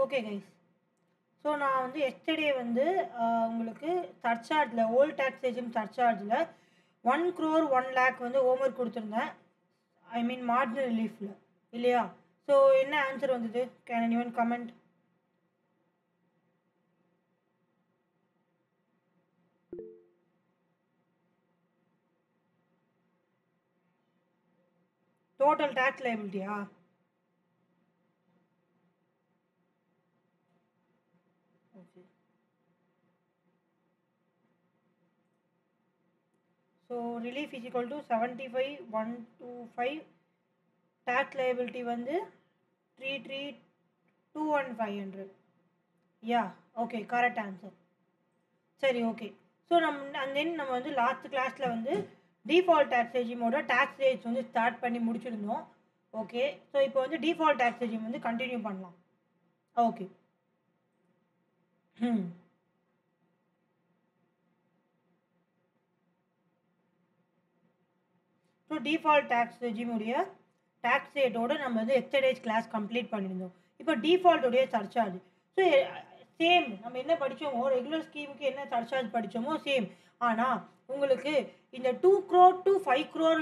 Okay guys. So நான் வந்து yesterday வந்து உங்களுக்கு சர்ச்சார்ஜில் ஓல்ட் டேக்ஸ் ரெஜிம் சர்ச்சார்ஜில் 1 crore 1 lakh வந்து ஹோம்ஒர்க் கொடுத்துருந்தேன். ஐ மீன் மார்ஜினல் ரிலீஃபில் இல்லையா? ஸோ என்ன ஆன்சர் வந்தது? Can even comment? Total tax லைபிலிட்டியா? Okay. So relief is equal to 75,125. Tax liability வந்து 332,500. Yeah okay, correct answer. சரி, ஓகே. ஸோ நம்ம வந்து லாஸ்ட் கிளாஸில் வந்து டிஃபால்ட் டேக்ஸ் ரெஜிமோட டேக்ஸ் ரேட்ஸ் வந்து ஸ்டார்ட் பண்ணி முடிச்சிருந்தோம். ஓகே, ஸோ இப்போ வந்து டிஃபால்ட் டேக்ஸ் ரெஜிம் வந்து கண்டினியூ பண்ணலாம். ஓகே. ஸோ டிஃபால்ட் டேக்ஸ் ரெஜிமுடைய டேக்ஸ் ரேட்டோட நம்ம வந்து எக்ஸ்டர்டேஜ் கிளாஸ் கம்ப்ளீட் பண்ணியிருந்தோம். இப்போ டிஃபால்ட்டுடைய சர்ச்சார்ஜ். ஸோ சேம் நம்ம என்ன படித்தோமோ, ரெகுலர் ஸ்கீமுக்கு என்ன சர்ச்சார்ஜ் படித்தோமோ சேம். ஆனால் உங்களுக்கு இந்த 2 crore to 5 crore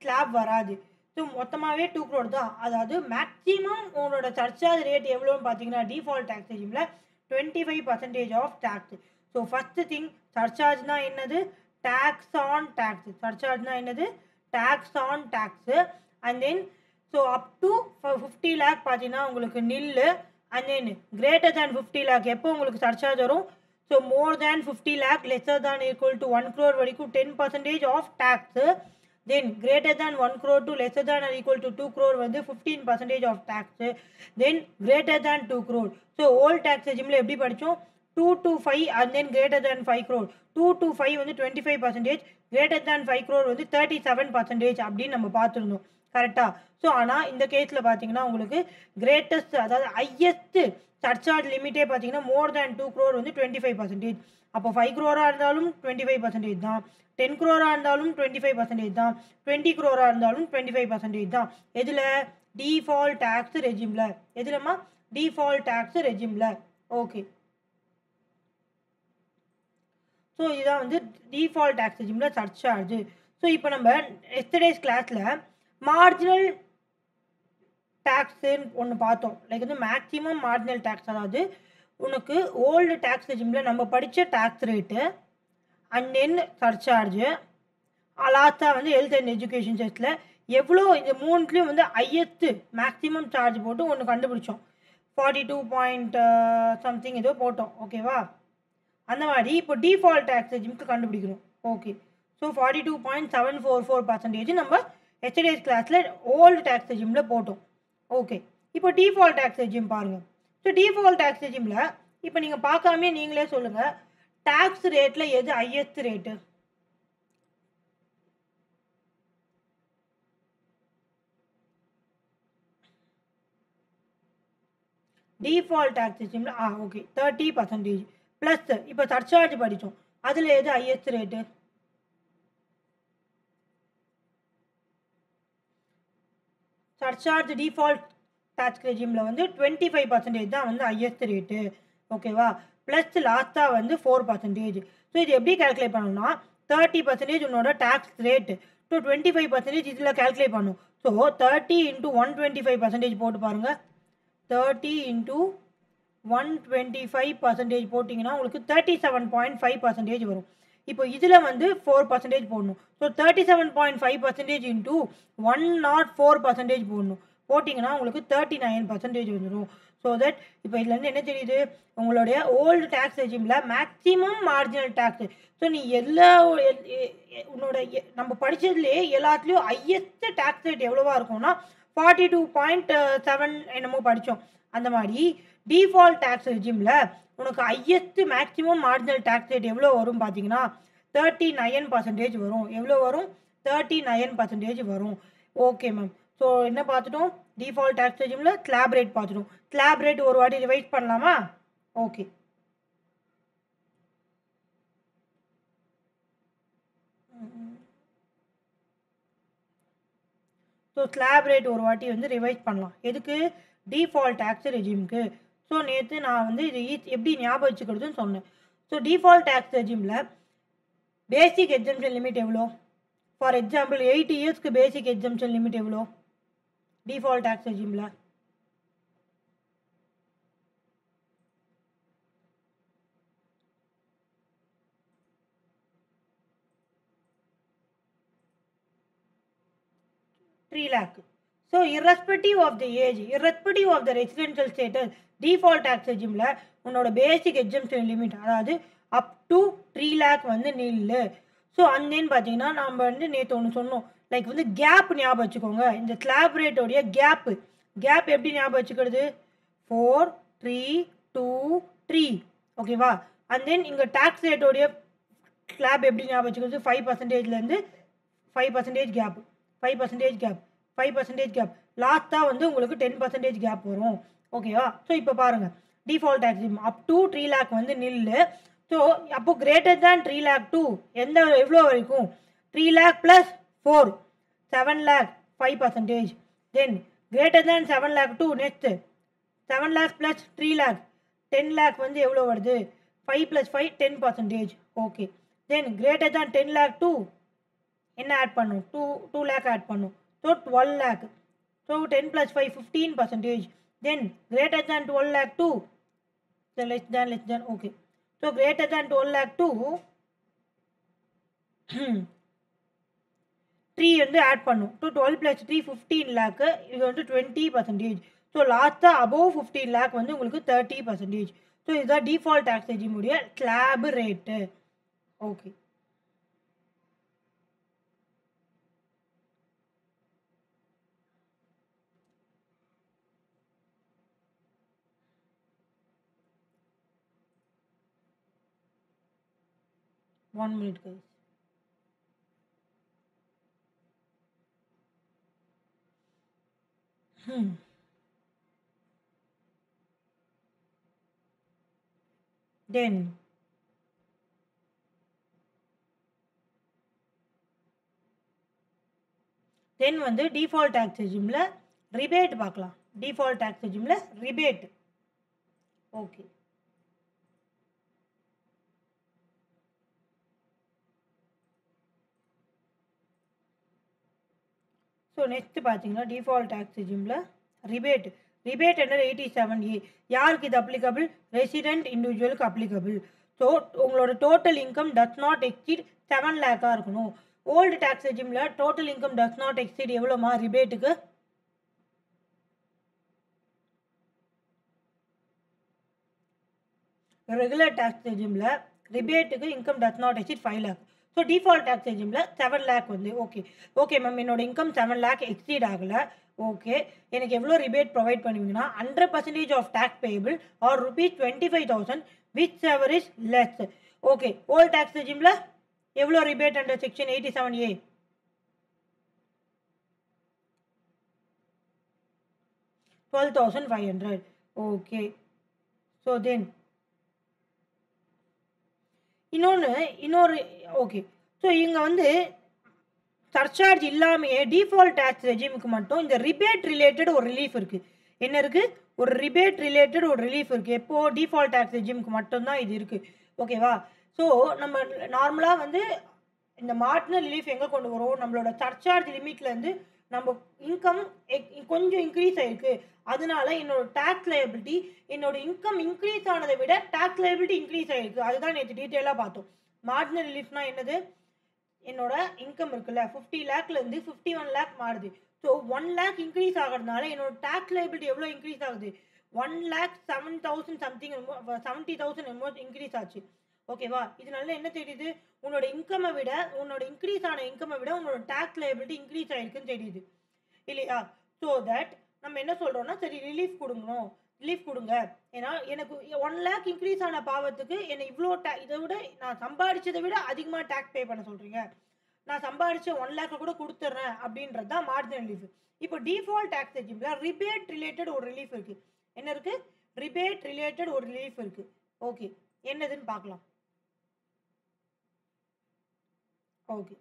ஸ்லாப் வராது. ஸோ மொத்தமாகவே 2 crore தான். அதாவது மேக்ஸிமம் உங்களோட சர்ச்சார்ஜ் ரேட் எவ்வளோன்னு பார்த்தீங்கன்னா டிஃபால்ட் டேக்ஸ் ரெஜிமில் 25% of tax. So first thing, சர்ச்சார்ஜ்னா என்னது? Tax on tax. சர்ச்சார்ஜ்னா என்னது? Tax on tax. And then so up to 50 lakh பார்த்தீங்கன்னா உங்களுக்கு நில்லு. And then greater than 50 lakh எப்போ உங்களுக்கு சர்ச்சார்ஜ் வரும்? So more than 50 lakh lesser than equal to 1 crore வரைக்கும் 10% of tax. Then greater than 1 crore to lesser than equal to 2 crore வந்து 15% of tax. Then greater than 2 crore. So old tax ரெஜிமில் எப்படி படித்தோம்? 2 to 5 and then greater than 5 crore. 2 to 5 வந்து 25%, greater than 5 crore வந்து 37% அப்படின்னு நம்ம பார்த்துருந்தோம். கரெக்டாக? ஸோ ஆனால் இந்த கேஸில் பார்த்தீங்கன்னா உங்களுக்கு கிரேட்டஸ்ட், அதாவது ஹையஸ்ட் சர்ச்சார்ஜ் லிமிட்டே பார்த்தீங்கன்னா மோர் தேன் 2 crore வந்து 25%. அப்போ 5 crore இருந்தாலும் 25% தான், 10 crore இருந்தாலும் 25% தான், 20 crore இருந்தாலும் 25% தான். எதில்? டிஃபால்ட் டேக்ஸ் ரெஜிமில். எதுலமா? டிஃபால்ட் டேக்ஸ் ரெஜிமில். ஓகே. ஸோ இதுதான் வந்து டிஃபால்ட் டேக்ஸ் ரெஜிமில் சர்ச்சார்ஜ். ஸோ இப்போ நம்ம எஸ்டர்டேஸ் கிளாஸில் மார்ஜினல் டேக்ஸுன்னு ஒன்று பார்த்தோம். லைக் வந்து மேக்ஸிமம் மார்ஜினல் டேக்ஸ், அதாவது உனக்கு ஓல்டு டேக்ஸ் ரெஜிமில் நம்ம படித்த டேக்ஸ் ரேட்டு அண்ட் தென் சர்ச்சார்ஜு, லாஸ்ட்டாக வந்து ஹெல்த் அண்ட் எஜுகேஷன் செஸ்ட்டில் எவ்வளோ, இந்த மூணுலேயும் வந்து ஹையஸ்ட்டு மேக்ஸிமம் சார்ஜ் போட்டு ஒன்று கண்டுபிடிச்சோம். 42 சம்திங் ஏதோ போட்டோம். ஓகேவா? அந்த மாதிரி இப்போ டிஃபால்ட் டேக்ஸ் ரெஜிமுக்கு கண்டுபிடிக்கணும். ஓகே. ஸோ 42.744% நம்ம எஸ்டர்டேஸ் கிளாஸில் ஓல்டு டேக்ஸ் ரெஜிமில் போட்டோம். ஓகே. இப்போ டிஃபால்ட் டேக்ஸ் ரெஜிம் பாருங்கள். ஸோ டிஃபால்ட் டேக்ஸ் ரெஜிமில் இப்போ நீங்கள் பார்க்காமே நீங்களே சொல்லுங்கள், டேக்ஸ் ரேட்டில் எது ஹையஸ்ட் ரேட்டு? டிஃபால்ட் டேக்ஸ் ரெஜிமில் ஓகே 30%. ப்ளஸ் இப்போ சர்ச்சார்ஜ் படித்தோம், அதில் எது highest rate? Surcharge default tax ரெஜிமில் வந்து 25% தான் வந்து ஹையஸ்ட் ரேட்டு. ஓகேவா? ப்ளஸ் லாஸ்ட்டாக வந்து 4%. ஸோ இது எப்படி கேல்குலேட் பண்ணணும்னா 30% உன்னோட டேக்ஸ் ரேட்டு, ஸோ 25% இதில் கேல்குலேட் பண்ணணும். ஸோ 30 into 125% போட்டு பாருங்கள். 30 into 125% போட்டிங்கன்னா உங்களுக்கு 37.5% வரும். இப்போ இதில் வந்து 4% போடணும். ஸோ 37.5% இன்ட்டு 104% போடணும். போட்டிங்கன்னா உங்களுக்கு 39% வந்துடும். ஸோ தட் இப்போ இதுலேருந்து என்ன தெரியுது? உங்களுடைய ஓல்டு டேக்ஸ் ரெஜிமில் மேக்ஸிமம் மார்ஜினல் டேக்ஸு. ஸோ நீ எல்லா உன்னோட நம்ம படித்ததுலேயே எல்லாத்துலேயும் ஹையஸ்ட் டேக்ஸ் ரேட் எவ்வளோவா இருக்கும்னா 42.7 என்னமோ படித்தோம். அந்த மாதிரி டிஃபால்ட் டேக்ஸ் ரெஜிமில் உனக்கு highest maximum marginal tax rate எவ்வளோ வரும் பார்த்தீங்கன்னா 39% வரும். எவ்வளோ வரும்? 39% வரும். Okay ma'am. ஸோ என்ன பார்த்துட்டோம்? டிஃபால்ட் டேக்ஸ் ரெஜிமில் ஸ்லாப் ரேட் பார்த்துட்டோம். ஸ்லாப் ரேட் ஒரு வாட்டி ரிவைஸ் பண்ணலாமா? ஓகே. ஸோ ஸ்லாப் ரேட் ஒரு வாட்டி வந்து ரிவைஸ் பண்ணலாம். எதுக்கு? Default tax ரெஜிமுக்கு. ஸோ நேற்று நான் வந்து இது எப்படி ஞாபகம் வச்சுக்கிறதுன்னு சொன்னேன். ஸோ டிஃபால்ட் டேக்ஸ் ரெஜிமில் பேசிக் எக்ஸம்ஷன் லிமிட் எவ்வளோ? ஃபார் எக்ஸாம்பிள் 8 இயர்ஸ்க்கு பேசிக் எக்ஸம்ஷன் லிமிட் எவ்வளோ default tax ரெஜிமில்? $3 lakh. So irrespective of the age, irrespective of the residential status, default tax regime உன்னோட பேசிக் எக்ஸம்ஷன் லிமிட் அதாவது அப் டு 3 lakh வந்து நில்லு. ஸோ அந்தேன்னு பார்த்தீங்கன்னா நம்ம வந்து நேற்று ஒன்று சொன்னோம், லைக் வந்து கேப் ஞாபகம் வச்சுக்கோங்க. இந்த ஸ்லாப் ரேட்டோடைய கேப் எப்படி ஞாபகம் வச்சுக்கிறது? 4 3 2 3 ஓகேவா? அண்ட் தென் இங்கே டேக்ஸ் ரேட்டோடைய ஸ்லாப் எப்படி ஞாபகம் வச்சுக்கிறது? 5%லேருந்து 5% கேப் 5% கேப் 5% கேப் லாஸ்ட்டாக வந்து உங்களுக்கு 10% கேப் வரும். ஓகேவா? ஸோ இப்போ பாருங்கள், default tax up to 3 lakh வந்து நில்லு. ஸோ அப்போ கிரேட்டர் தேன் 3 lakh டூ எவ்வளோ வரைக்கும்? 3 lakh + 4 7 lakh 5%. Then greater than 7 lakh to next 7 lakh + 3 lakh 10 lakh வந்து எவ்வளோ வருது? 5 + 5 10%. Okay. Then greater than 10 lakh to என்ன ஆட் பண்ணும்? 2 lakh ஆட் பண்ணும். So 12 lakh. So 10 + 5 15%. Then greater than 12 lakh to less than okay. So greater than 12 lakh to 3 வந்து add பண்ணும். So 12 + 3 15 lakh. இது வந்து 20%. ஸோ லாஸ்ட்டாக அபோவ் 15 lakh வந்து உங்களுக்கு 30%. ஸோ இதுதான் டிஃபால்ட் டேக்ஸ் ரெஜிமுடைய slab rate. Okay. One minute guys. Then வந்து டிஃபால்ட் டேக்ஸ் ரெஜிமில் ரிபேட் பார்க்கலாம். டிஃபால்ட் டேக்ஸ் ரெஜிமில் ரிபேட். ஓகே. ஸோ நெக்ஸ்ட் பார்த்தீங்கன்னா டிஃபால்ட் டேக்ஸ் ரெஜிமில் ரிபேட் under 87A யாருக்கு இது அப்ளிகபிள்? ரெசிடென்ட் இண்டிவிஜுவலுக்கு அப்ளிகபிள். ஸோ உங்களோட total income does not exceed 7 lakh இருக்கணும். ஓல்டு டேக்ஸ் ரெஜிமில் total income does not exceed எவ்வளோமா ரிபேட்டுக்கு? ரெகுலர் டேக்ஸ் ரெஜிமில் ரிபேட்டுக்கு income does not exceed 5 lakh. So default tax ரெஜிமில் 7 lakh வந்து ஓகே மேம் என்னோட இன்கம் 7 lakh எக்ஸீட் ஆகலை. ஓகே, எனக்கு எவ்வளோ ரிபேட் ப்ரொவைட் பண்ணுவீங்கன்னா 100% of tax payable or ₹25,000 whichever is less. Okay, old tax ரெஜிமில் எவ்வளோ rebate under section 87A? 12,500. Okay. So then இன்னொரு ஓகே. ஸோ இங்கே வந்து சர்சார்ஜ் இல்லாமையே டிஃபால்ட் டேக்ஸ் ரெஜிமுக்கு மட்டும் இந்த ரிபேட் ரிலேட்டட் ஒரு ரிலீஃப் இருக்குது. என்ன இருக்குது? ஒரு ரிபேட் ரிலேட்டட் ஒரு ரிலீஃப் இருக்குது. எப்போது? டிஃபால்ட் டேக்ஸ் ரெஜிமுக்கு மட்டும்தான் இது இருக்குது. ஓகேவா? ஸோ நம்ம நார்மலாக வந்து இந்த மார்ஜினல் ரிலீஃப் எங்கே கொண்டு வரும்? நம்மளோட சர்சார்ஜ் லிமிட்லேருந்து நம்ம இன்கம் கொஞ்சம் இன்க்ரீஸ் ஆகிருக்கு, அதனால என்னோட டேக்ஸ் லைபிலிட்டி என்னோட இன்கம் இன்க்ரீஸ் ஆனதை விட டேக்ஸ் லைபிலிட்டி இன்க்ரீஸ் ஆகிருக்கு. அதுதான் நேற்று டீட்டெயிலாக பார்த்தோம். மார்ஜினல் ரிலீஃப்னா என்னது? என்னோட இன்கம் இருக்குல்ல 50 lakhலேருந்து 51 lakh மாறுது. ஸோ 1 lakh இன்க்ரீஸ் ஆகிறதுனால என்னோட டேக்ஸ் லைபிலிட்டி எவ்வளோ இன்க்ரீஸ் ஆகுது? 1,07,000 சம்திங் 70,000 என்னமோ இன்க்ரீஸ் ஆச்சு. ஓகேவா? இதனால என்ன தெரியுது? உன்னோட இன்கம்மை விட உன்னோட இன்க்ரீஸ் ஆன இன்கம்மை விட உன்னோட டேக்ஸ் லைபிலிட்டி இன்க்ரீஸ் ஆகிருக்குன்னு தெரியுது இல்லையா? ஸோ தட் நம்ம என்ன சொல்கிறோம்னா, சரி ரிலீஃப் கொடுங்க. ஏன்னா எனக்கு 1 lakh இன்க்ரீஸ் ஆன பாவத்துக்கு என்னை இவ்வளோ இதை விட நான் சம்பாதிச்சதை விட அதிகமாக டேக்ஸ் பே பண்ண சொல்கிறீங்க, நான் சம்பாதிச்ச 1 lakh கூட கொடுத்துட்றேன் அப்படின்றது தான் மார்ஜினல் ரிலீஃப். இப்போ டிஃபால்ட் டேக்ஸ் ரெஜிமில் ரிபேட் ரிலேட்டட் ஒரு ரிலீஃப் இருக்குது. என்ன இருக்குது? ரிபேட் ரிலேட்டட் ஒரு ரிலீஃப் இருக்குது. ஓகே, என்னதுன்னு பார்க்கலாம். ஓகே,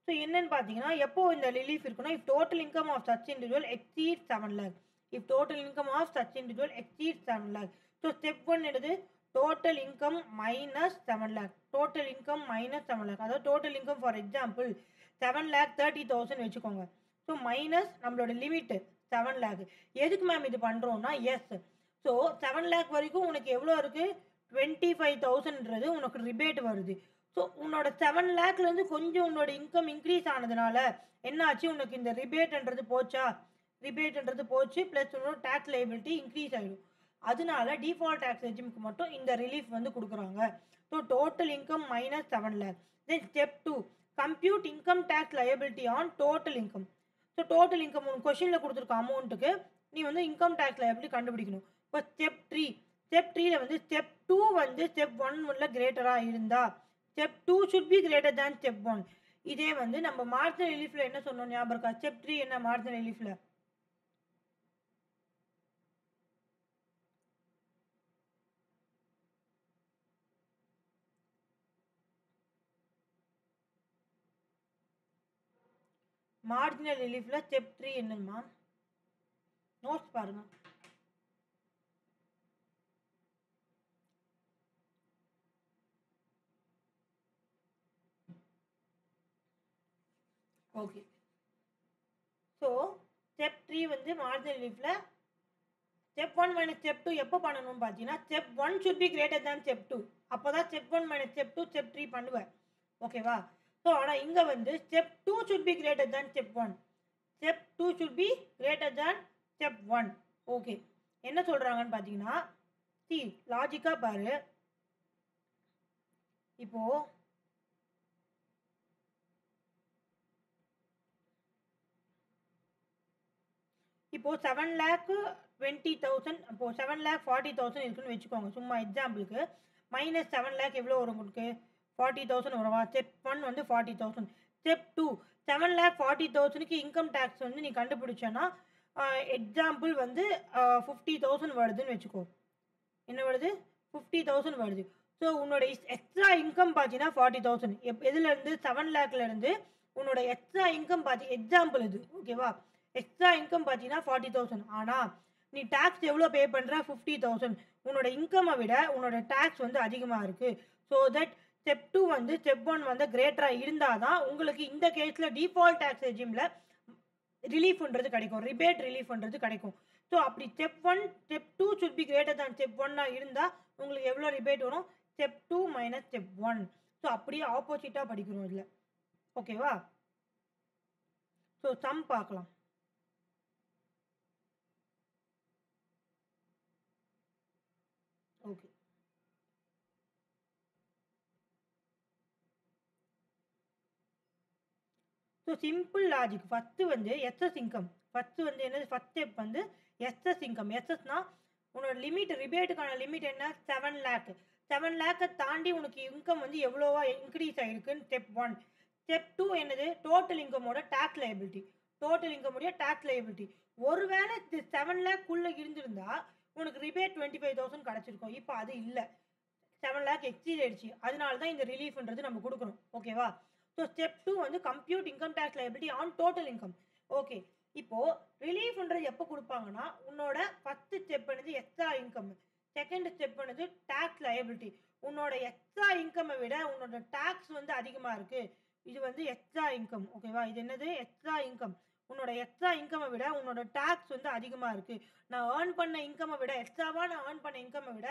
ஸோ என்னன்னு பார்த்தீங்கன்னா, எப்போ இந்த ரிலீஃப் இருக்குன்னா, if total income of such individual exceed 7 lakh. if total income of such individual exceeds 7 lakh. So step 1 என்னது total income minus 7 lakh. Total income minus 7 lakh. அதாவது total income for example 7 lakh 30,000 வச்சுக்கோங்க. So minus நம்மளோட limit 7 lakh. எதுக்கு ma'am இது பண்ணுறோம்னா S. So 7 lakh வரைக்கும் உனக்கு எவ்வளோ இருக்குது 25,000ன்றது உனக்கு ரிபேட் வருது. ஸோ உன்னோட 7 lakhலேருந்து கொஞ்சம் உன்னோட இன்கம் இன்க்ரீஸ் ஆனதுனால என்ன ஆச்சு உனக்கு இந்த ரிபேட்ன்றது போச்சா, ரிபேட்ன்றது போச்சு ப்ளஸ் உன்னோட டேக்ஸ் லைபிலிட்டி இன்க்ரீஸ் ஆகிடும். அதனால டிஃபால்ட் டேக்ஸ் ரெஜிமுக்கு மட்டும் இந்த ரிலீஃப் வந்து கொடுக்குறாங்க. So total income minus 7 lakh. Then step 2 compute income tax liability on total income. So total income உன் கொஷினில் கொடுத்துருக்க அமௌண்ட்டுக்கு நீ வந்து இன்கம் டேக்ஸ் லயபிலிட்டி கண்டுபிடிக்கணும். இப்போ ஸ்டெப் 3, ஸ்டெப் 3ல வந்து ஸ்டெப் 2 வந்து ஸ்டெப் 1 கிரேட்டராக இருந்தால் step 2 should be greater than step 1. இதே வந்து நம்ம மார்ஜினல் ரிலீஃபில் என்ன சொன்னோம் ஞாபகம் இருக்கா? ஸ்டெப் 3 என்ன மார்ஜினல் ரிலீஃபில் மார்ஜினல் ரிலீஃபில் ஸ்டெப் 3 என்னங்கம்மா? நோட்ஸ் பாருங்க. ஓகே. ஸோ ஸ்டெப் 3 வந்து மார்ஜினல் ரிலீஃபில் ஸ்டெப் 1 மைனஸ் ஸ்டெப் 2 எப்போ பண்ணணும்னு பார்த்தீங்கன்னா step 1 should be greater than step 2. அப்போ தான் ஸ்டெப் 1 மைனஸ் ஸ்டெப் 2 ஸ்டெப் 3 பண்ணுவேன். ஓகேவா? ஸோ ஆனால் இங்கே வந்து step 2 should be greater than step 1. Step 2 should be greater than step 1. Okay. என்ன சொல்கிறாங்கன்னு பார்த்தீங்கன்னா சி லாஜிக்காக பாரு. இப்போது இப்போ 7,20,000 இப்போ 7,40,000 இருக்குன்னு வச்சுக்கோங்க. சும்மா எக்ஸாம்பிளுக்கு மைனஸ் 7 lakh எவ்வளோ வரும் உங்களுக்கு? 40,000 வருவா? ஸ்டெப் 1 வந்து 40,000. ஸ்டெப் 2 7,40,000க்கு இன்கம் டேக்ஸ் வந்து நீ கண்டுபிடிச்சேன்னா எக்ஸாம்பிள் வந்து 50,000 வருதுன்னு வச்சுக்கோ. என்ன வருது? 50,000 வருது. ஸோ உன்னோட எக்ஸ்ட்ரா இன்கம் பார்த்தீங்கன்னா 40,000. எதுலேருந்து? 7 lakhலேருந்து உன்னோட எக்ஸ்ட்ரா இன்கம் எக்ஸாம்பிள் இது. ஓகேவா? எக்ஸ்ட்ரா இன்கம் பார்த்தீங்கன்னா 40,000. ஆனால் நீ டேக்ஸ் எவ்வளோ பே பண்ணுற? 50,000. உன்னோட இன்கம்மை விட உன்னோட டேக்ஸ் வந்து அதிகமாக இருக்குது. ஸோ தட் ஸ்டெப் 2 வந்து ஸ்டெப் 1 வந்து கிரேட்டராக இருந்தால் தான் உங்களுக்கு இந்த கேஸில் டிஃபால்ட் டேக்ஸ் ரெஜிமில் ரிலீஃப்ன்றது கிடைக்கும், ரிபேட் ரிலீஃப்ன்றது கிடைக்கும். ஸோ அப்படி step 1 step 2 should be greater than step 1 இருந்தால் உங்களுக்கு எவ்வளோ ரிபேட் வரும்? Step 2 minus step 1. ஸோ அப்படியே ஆப்போசிட்டாக படிக்கணும் இதில். ஓகேவா? ஸோ சம் பார்க்கலாம். Okay. So simple logic. First வந்து எஸ்எஸ் இன்கம். ஃபஸ்ட்டு வந்து என்னது? ஃபஸ்ட் ஸ்டெப் வந்து எஸ்எஸ் இன்கம். எஸ்எஸ்னா உன்னோட லிமிட், ரிபேட்டுக்கான லிமிட் என்ன? 7 lakh. 7 lakh தாண்டி உனக்கு இன்கம் வந்து எவ்வளோவா இன்க்ரீஸ் ஆகிருக்குன்னு ஸ்டெப் 1. ஸ்டெப் 2 என்னது? டோட்டல் இன்கமோட டேக்ஸ் லைபிலிட்டி. டோட்டல் இன்கமுடைய டேக்ஸ் லைபிலிட்டி. ஒருவேளை 7 lakh இருந்திருந்தா உனக்கு ரிபேட் 25,000 கிடச்சிருக்கும். இப்போ அது இல்லை, 7 lakh எக்ஸீட் ஆயிடுச்சு. அதனால தான் இந்த ரிலீஃப்ன்றது நம்ம கொடுக்குறோம். ஓகேவா? ஸோ ஸ்டெப் 2 வந்து compute income tax liability on total income. Okay. இப்போது ரிலீஃப்ன்றது எப்போ கொடுப்பாங்கன்னா உன்னோட ஃபஸ்ட்டு ஸ்டெப் என்னது? Extra income. செகண்ட் ஸ்டெப் என்னது? Tax liability. உன்னோட எக்ஸ்ட்ரா இன்கம்மை விட உன்னோட டேக்ஸ் வந்து அதிகமாக இருக்குது. இது வந்து எக்ஸ்ட்ரா இன்கம். ஓகேவா? இது என்னது? Extra income. உன்னோட எக்ஸ்ட்ரா இன்கம்மை விட உன்னோட டேக்ஸ் வந்து அதிகமாக இருக்குது. நான் ஏர்ன் பண்ண இன்கம்மை விட எக்ஸ்ட்ராவாக நான் ஏர்ன் பண்ண இன்கம்மை விட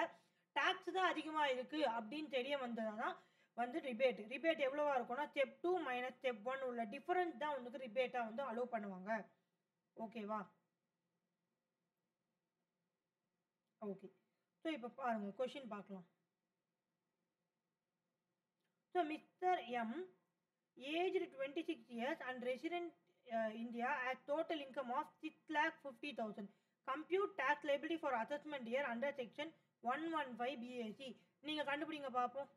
டேக்ஸ் தான் அதிகமாக இருக்குது அப்படின்னு தெரிய வந்ததுன்னா வந்து ரிபேட். ரிபேட் எவ்வளோவா இருக்கும்னா ஸ்டெப் 2 மைனஸ் ஸ்டெப் 1 உள்ள டிஃபரன்ஸ் தான் உனக்கு ரிபேட்டாக வந்து அலோவ் பண்ணுவாங்க. ஓகேவா? ஓகே. ஸோ இப்போ பாருங்கள் கொஷின் பார்க்கலாம். So mister M aged 26 years and resident India at total income of 6,50,000. Compute tax liability for assessment year under section 115 BAC. நீங்கள் கண்டுபிடிங்க பார்ப்போம்.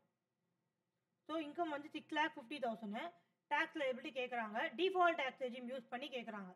ஸோ இன்கம் வந்து 6,50,000. டேக்ஸ் லைபிலிட்டி கேட்குறாங்க. டிஃபால்ட் டேக்ஸ் ரெஜிம் யூஸ் பண்ணி கேட்குறாங்க.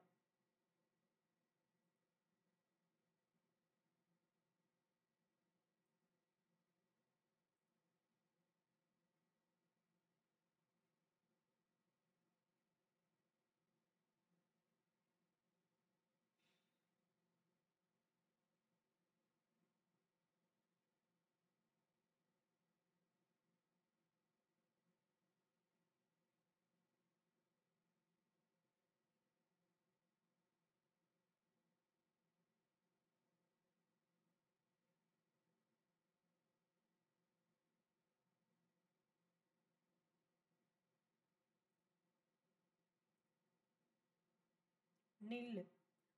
nil.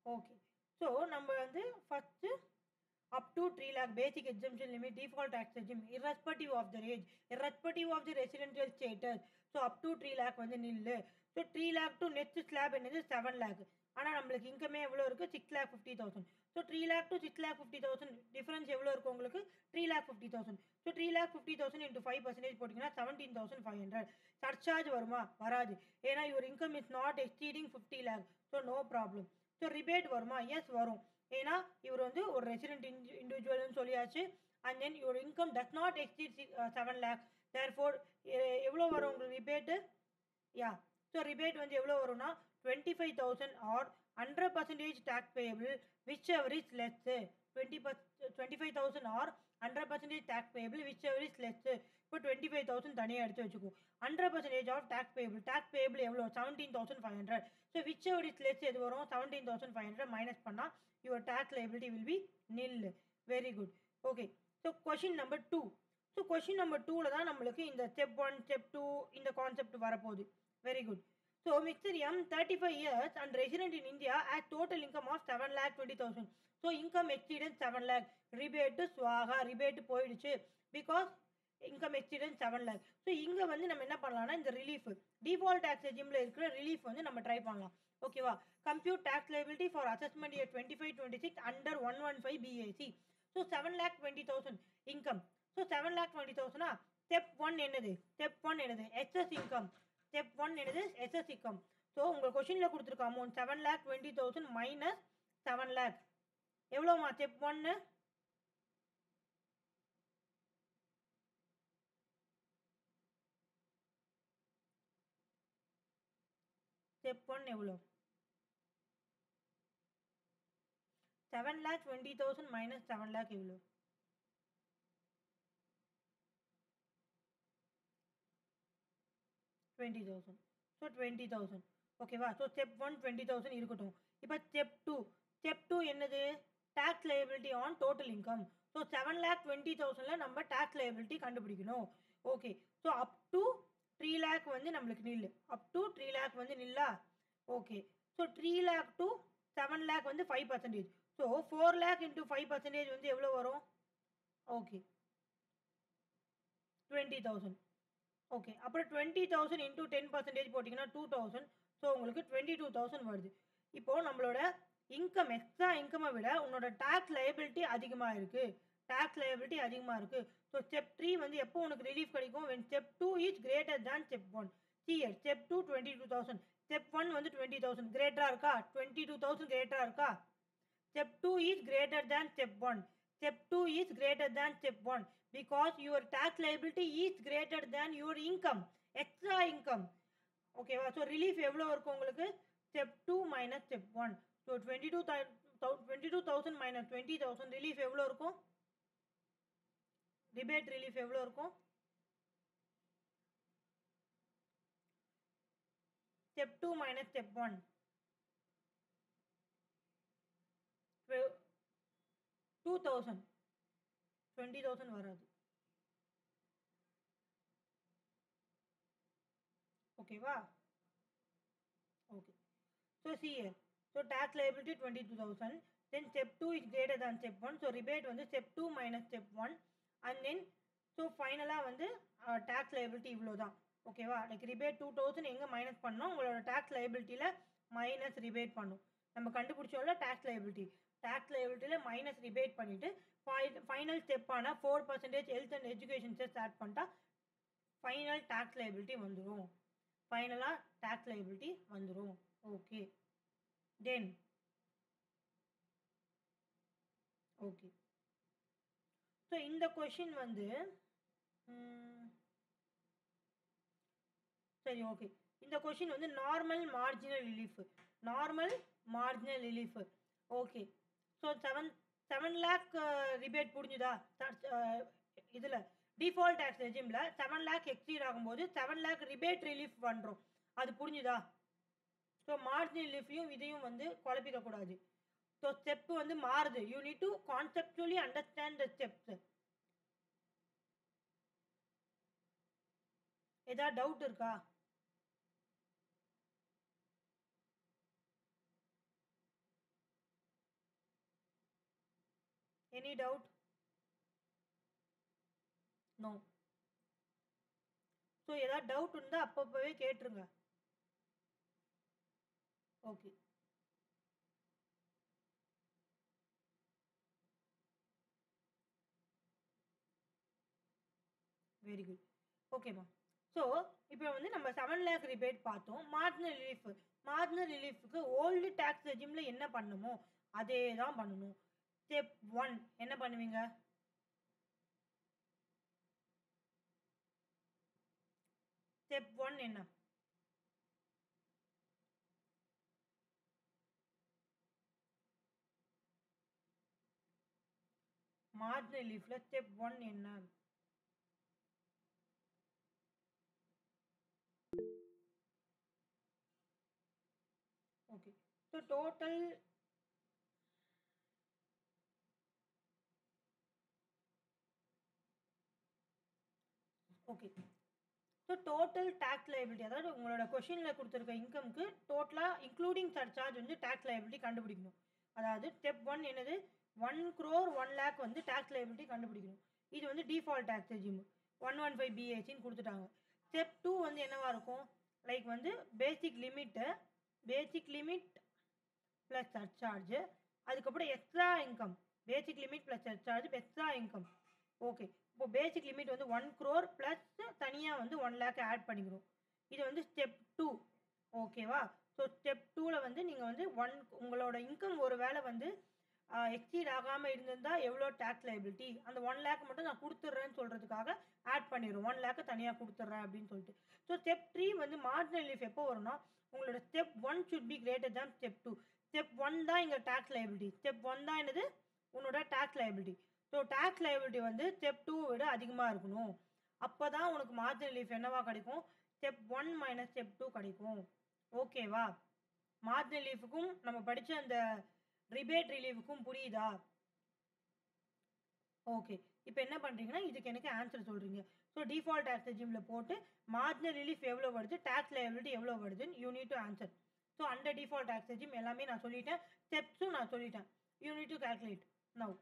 Okay. So நம்ம வந்து first up to 3 lakh basic exemption limit default tax regime irrespective of the age, irrespective of the residential status. So up to 3 lakh வந்து நில்லு. So 3 lakh to next slab என்னது 7 lakh. ஆனால் நம்மளுக்கு இன்கமே எவ்வளோ இருக்குது 6,50,000. So 3 lakh to 6,50,000 difference எவ்வளோ இருக்கும் உங்களுக்கு 3,50,000. ஸோ 3,50,000 into 5% போட்டிங்கன்னா 17,500. சர்ச்சார்ஜ் வருமா வராது, ஏன்னா your income is not exceeding 50 lakh. So no problem. So rebate வருமா, எஸ் வரும், ஏன்னா இவர் வந்து ஒரு ரெசிடென்ட் இண்டிவிஜுவல்னு சொல்லியாச்சு. And then your income does not exceed 7 lakh. Therefore எவ்வளோ வரும் உங்களுக்கு ரிபேட்டு, யா. ஸோ ரிபேட் வந்து எவ்வளோ வரும்னா 25,000 or 100% tax payable whichever is less. 25,000 or 100% tax payable whichever is less. இப்போ 25,000 தனியாக எடுத்து வச்சுக்கோ. 100% ஆஃப் tax payable எவ்வளோ 17,500. ஸோ whichever is less எது வரும் 17,500 மைனஸ் பண்ணால் your tax liability will be nil. Very good. Okay. So question number 2. So question number 2ல தான் நம்மளுக்கு இந்த ஸ்டெப் 1 ஸ்டெப் 2 இந்த கான்செப்ட் வரப்போகுது. Very good. So mister M 35 years and resident in India at total income of 7,20,000. So income exceeds 7 lakh. Rebate ஸ்வாகா, rebate போயிடுச்சு because income exceeds 7 lakh. So இங்கே வந்து நம்ம என்ன பண்ணலாம்னா இந்த ரிலீஃப் டிஃபால்ட் டேக்ஸ் ரெஜிமில் இருக்கிற ரிலீஃப் வந்து நம்ம ட்ரை பண்ணலாம். ஓகேவா. Compute tax liability for assessment year 25-26 under 115 BAC. So 7,20,000 income. So 7,20,000 step 1 என்னது, ஸ்டெப் 1 என்னது எக்ஸஸ் இன்கம். ஸ்டெப் 1 என்னது எஸ்எஸ் இன்கம். ஸோ உங்கள் கொஷினில் கொடுத்துருக்க அமௌண்ட் 7,20,000 மைனஸ் 7 lakh எவ்வளோமா ஸ்டெப் 1. ஸ்டெப் 1 எவ்வளோ 7,20,000 மைனஸ் 7 lakh எவ்வளோ 20,000. ஸோ 20,000. ஓகேவா. ஸோ ஸ்டெப் 1 20,000 இருக்கட்டும். இப்போ ஸ்டெப் 2. ஸ்டெப் 2 என்னது tax liability on total income. So 7,20,000 நம்ம டேக்ஸ் லைபிலிட்டி கண்டுபிடிக்கணும். Okay. So up to 3 lakh வந்து நம்மளுக்கு நில்லு. அப் டு 3 lakh வந்து நில்லா. Okay. So 3 lakh to 7 lakh வந்து 5%. ஸோ 4 lakh into 5% வந்து எவ்வளோ வரும், ஓகே 20,000. ஓகே. அப்புறம் 20,000 இன்டூ 10% போட்டிங்கன்னா 2,000. ஸோ உங்களுக்கு 22,000 வருது. இப்போது நம்மளோட இன்கம் எக்ஸ்ட்ரா இன்கமை விட உன்னோட டேக்ஸ் லைபிலிட்டி அதிகமாக இருக்குது. டேக்ஸ் லைபிலிட்டி அதிகமாக இருக்குது. ஸோ ஸ்டெப் 3 வந்து எப்போ உனக்கு ரிலீஃப் கிடைக்கும், when step 2 is greater than step 1. CS step 2 22,000, step 1 வந்து 20,000 கிரேட்டராக இருக்கா, 22,000 கிரேட்டராக இருக்கா. Step 2 is greater than step 1. Step 2 is greater than step 1 because your tax liability is greater than your income, extra income. Okay, so relief எவ்வளோ இருக்கும் உங்களுக்கு step 2 minus step 1. So 22,000 minus 20,000 relief எவ்வளோ இருக்கும், rebate relief எவ்வளோ இருக்கும். step 2 minus step 1 2,000. 20,000 வராது. ஓகேவா. Okay. So CA so tax liability 22,000. Then step 2 is greater than step 1. So rebate வந்து step 2 minus step 1. And then so ஃபைனலாக வந்து tax liability இவ்வளோ தான். ஓகேவா. லைக் ரிபேட் 2,000 எங்கே மைனஸ் பண்ணோம், உங்களோட டேக்ஸ் லைபிலிட்டியில் மைனஸ் ரிபேட் பண்ணும். நம்ம கண்டுபிடிச்சோம்ல டேக்ஸ் லைபிலிட்டி, டேக்ஸ் லைபிலிட்டியில் மைனஸ் ரிபேட் பண்ணிவிட்டு ஃபைனல் ஸ்டெப்பான 4% health and education cess add பண்ணிட்டா ஃபைனல் டேக்ஸ் லைபிலிட்டி வந்துடும். ஃபைனலாக டேக்ஸ் லைபிலிட்டி வந்துடும். ஓகே. Then okay. ஸோ இந்த கொஷின் வந்து சரி ஓகே. இந்த கொஷின் வந்து normal marginal relief, normal marginal relief. Okay. So 7 lakh rebate புரிஞ்சுதா. இதில் டிஃபால்ட் டேக்ஸ் ரெஜிமில் 7 lakh எக்ஸீட் ஆகும்போது 7 lakh ரிபேட் ரிலீஃப் பண்ணுறோம், அது புரிஞ்சுதா. ஸோ மார்ஜினல் ரிலீஃபையும் இதையும் வந்து குழப்பிக்கக்கூடாது. ஸோ ஸ்டெப்பு வந்து மாறுது. You need to conceptually understand the steps. ஏதாவது டவுட் இருக்கா. Any doubt? நோ. ஸோ ஏதாவது டவுட் இருந்தால் அப்பப்போவே கேட்டுருங்க. ஓகே. Very good. ஓகேம்மா. ஸோ இப்போ வந்து நம்ம 7 லேக் ரிபேட் பார்த்தோம். Marginal relief. மார்ஜினல் ரிலீஃப்க்கு ஓல்டு டேக்ஸ் ரெஜிமில் என்ன பண்ணுமோ அதே தான் பண்ணணும். ஸ்டெப் 1 என்ன பண்ணுவீங்க? ஸ்டெப் 1 என்ன? மார்ஜினல் ரிலீஃப்ல ஸ்டெப் 1 என்ன? Okay. So total okay. So total tax liability, அதாவது உங்களோட கொஷினில் கொடுத்துருக்க இன்கம்க்கு டோட்டலாக இன்க்ளூடிங் சர்சார்ஜ் வந்து டேக்ஸ் லைபிலிட்டி கண்டுபிடிக்கணும். அதாவது ஸ்டெப் 1 என்னது? 1 crore 1 lakh வந்து டேக்ஸ் லைபிலிட்டி கண்டுபிடிக்கணும். இது வந்து டிஃபால்ட் டேக்ஸ் ரெஜிம் 115 BACன்னு கொடுத்துட்டாங்க. ஸ்டெப் 2 வந்து என்னவா இருக்கும்? லைக் வந்து பேசிக் லிமிட் ப்ளஸ் சர்சார்ஜ், அதுக்கப்புறம் extra income. Basic limit plus surcharge extra income. Okay. இப்போ பேசிக் லிமிட் வந்து 1 crore ப்ளஸ் தனியாக வந்து 1 lakh ஆட் பண்ணிக்கிறோம். இது வந்து ஸ்டெப் 2. ஓகேவா? ஸோ ஸ்டெப் 2ல் வந்து நீங்கள் வந்து உங்களோட இன்கம் ஒரு வேளை வந்து எக்ஸீட் ஆகாமல் இருந்திருந்தால் எவ்வளோ டேக்ஸ் லைபிலிட்டி, அந்த 1 lakh மட்டும் நான் கொடுத்துட்றேன்னு சொல்கிறதுக்காக ஆட் பண்ணிடுறோம். 1 lakh தனியாக கொடுத்துட்றேன் அப்படின்னு சொல்லிட்டு. ஸோ ஸ்டெப் 3 வந்து மார்ஜினல் ரிலீஃப் எப்போ வரும்னா, உங்களோட step 1 should be greater than step 2. Step 1 தான் இங்கே டேக்ஸ் லைபிலிட்டி. ஸ்டெப் 1 தான் என்னது? உன்னோட tax liability. So tax liability வந்து ஸ்டெப் 2 விட அதிகமாக இருக்கணும். அப்போ தான் உனக்கு மார்ஜினல் ரிலீஃப் என்னவா கிடைக்கும்? ஸ்டெப் 1 மைனஸ் ஸ்டெப் 2 கிடைக்கும். ஓகேவா? மார்ஜினல் ரிலீஃபுக்கும் நம்ம படித்த அந்த ரிபேட் ரிலீஃபுக்கும் புரியுதா? ஓகே. இப்போ என்ன பண்ணுறீங்கன்னா, இதுக்கு எனக்கு ஆன்சர் சொல்கிறீங்க. ஸோ டிஃபால்ட் டேக்ஸ் ரெஜிமில் போட்டு மார்ஜினல் ரிலீஃப் எவ்வளோ வருது, டேக்ஸ் லைபிலிட்டி எவ்வளோ வருதுன்னு you need to answer. So under default tax regime எல்லாமே நான் சொல்லிட்டேன். ஸ்டெப்ஸும் நான் சொல்லிட்டேன். You need to calculate now.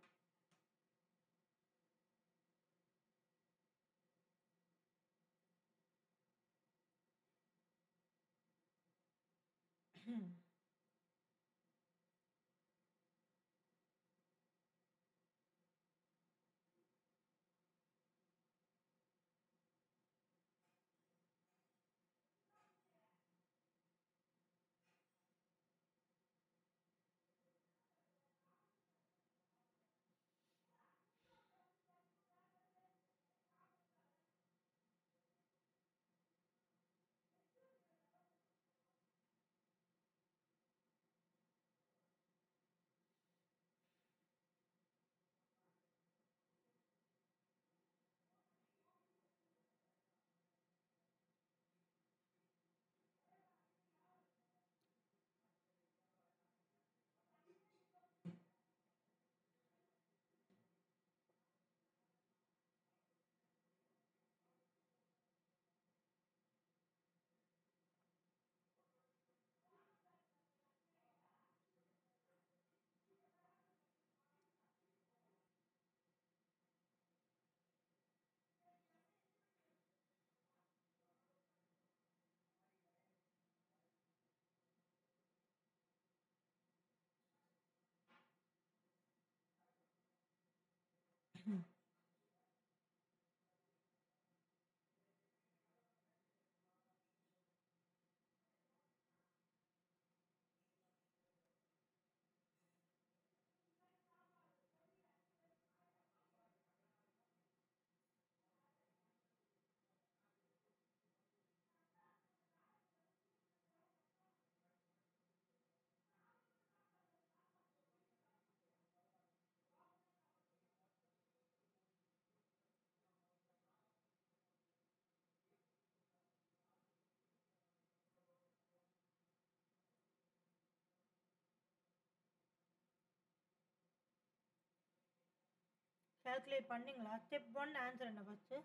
Calculate பண்ணிங்களா? ஸ்டெப் 1 ஆன்சர் என்ன first?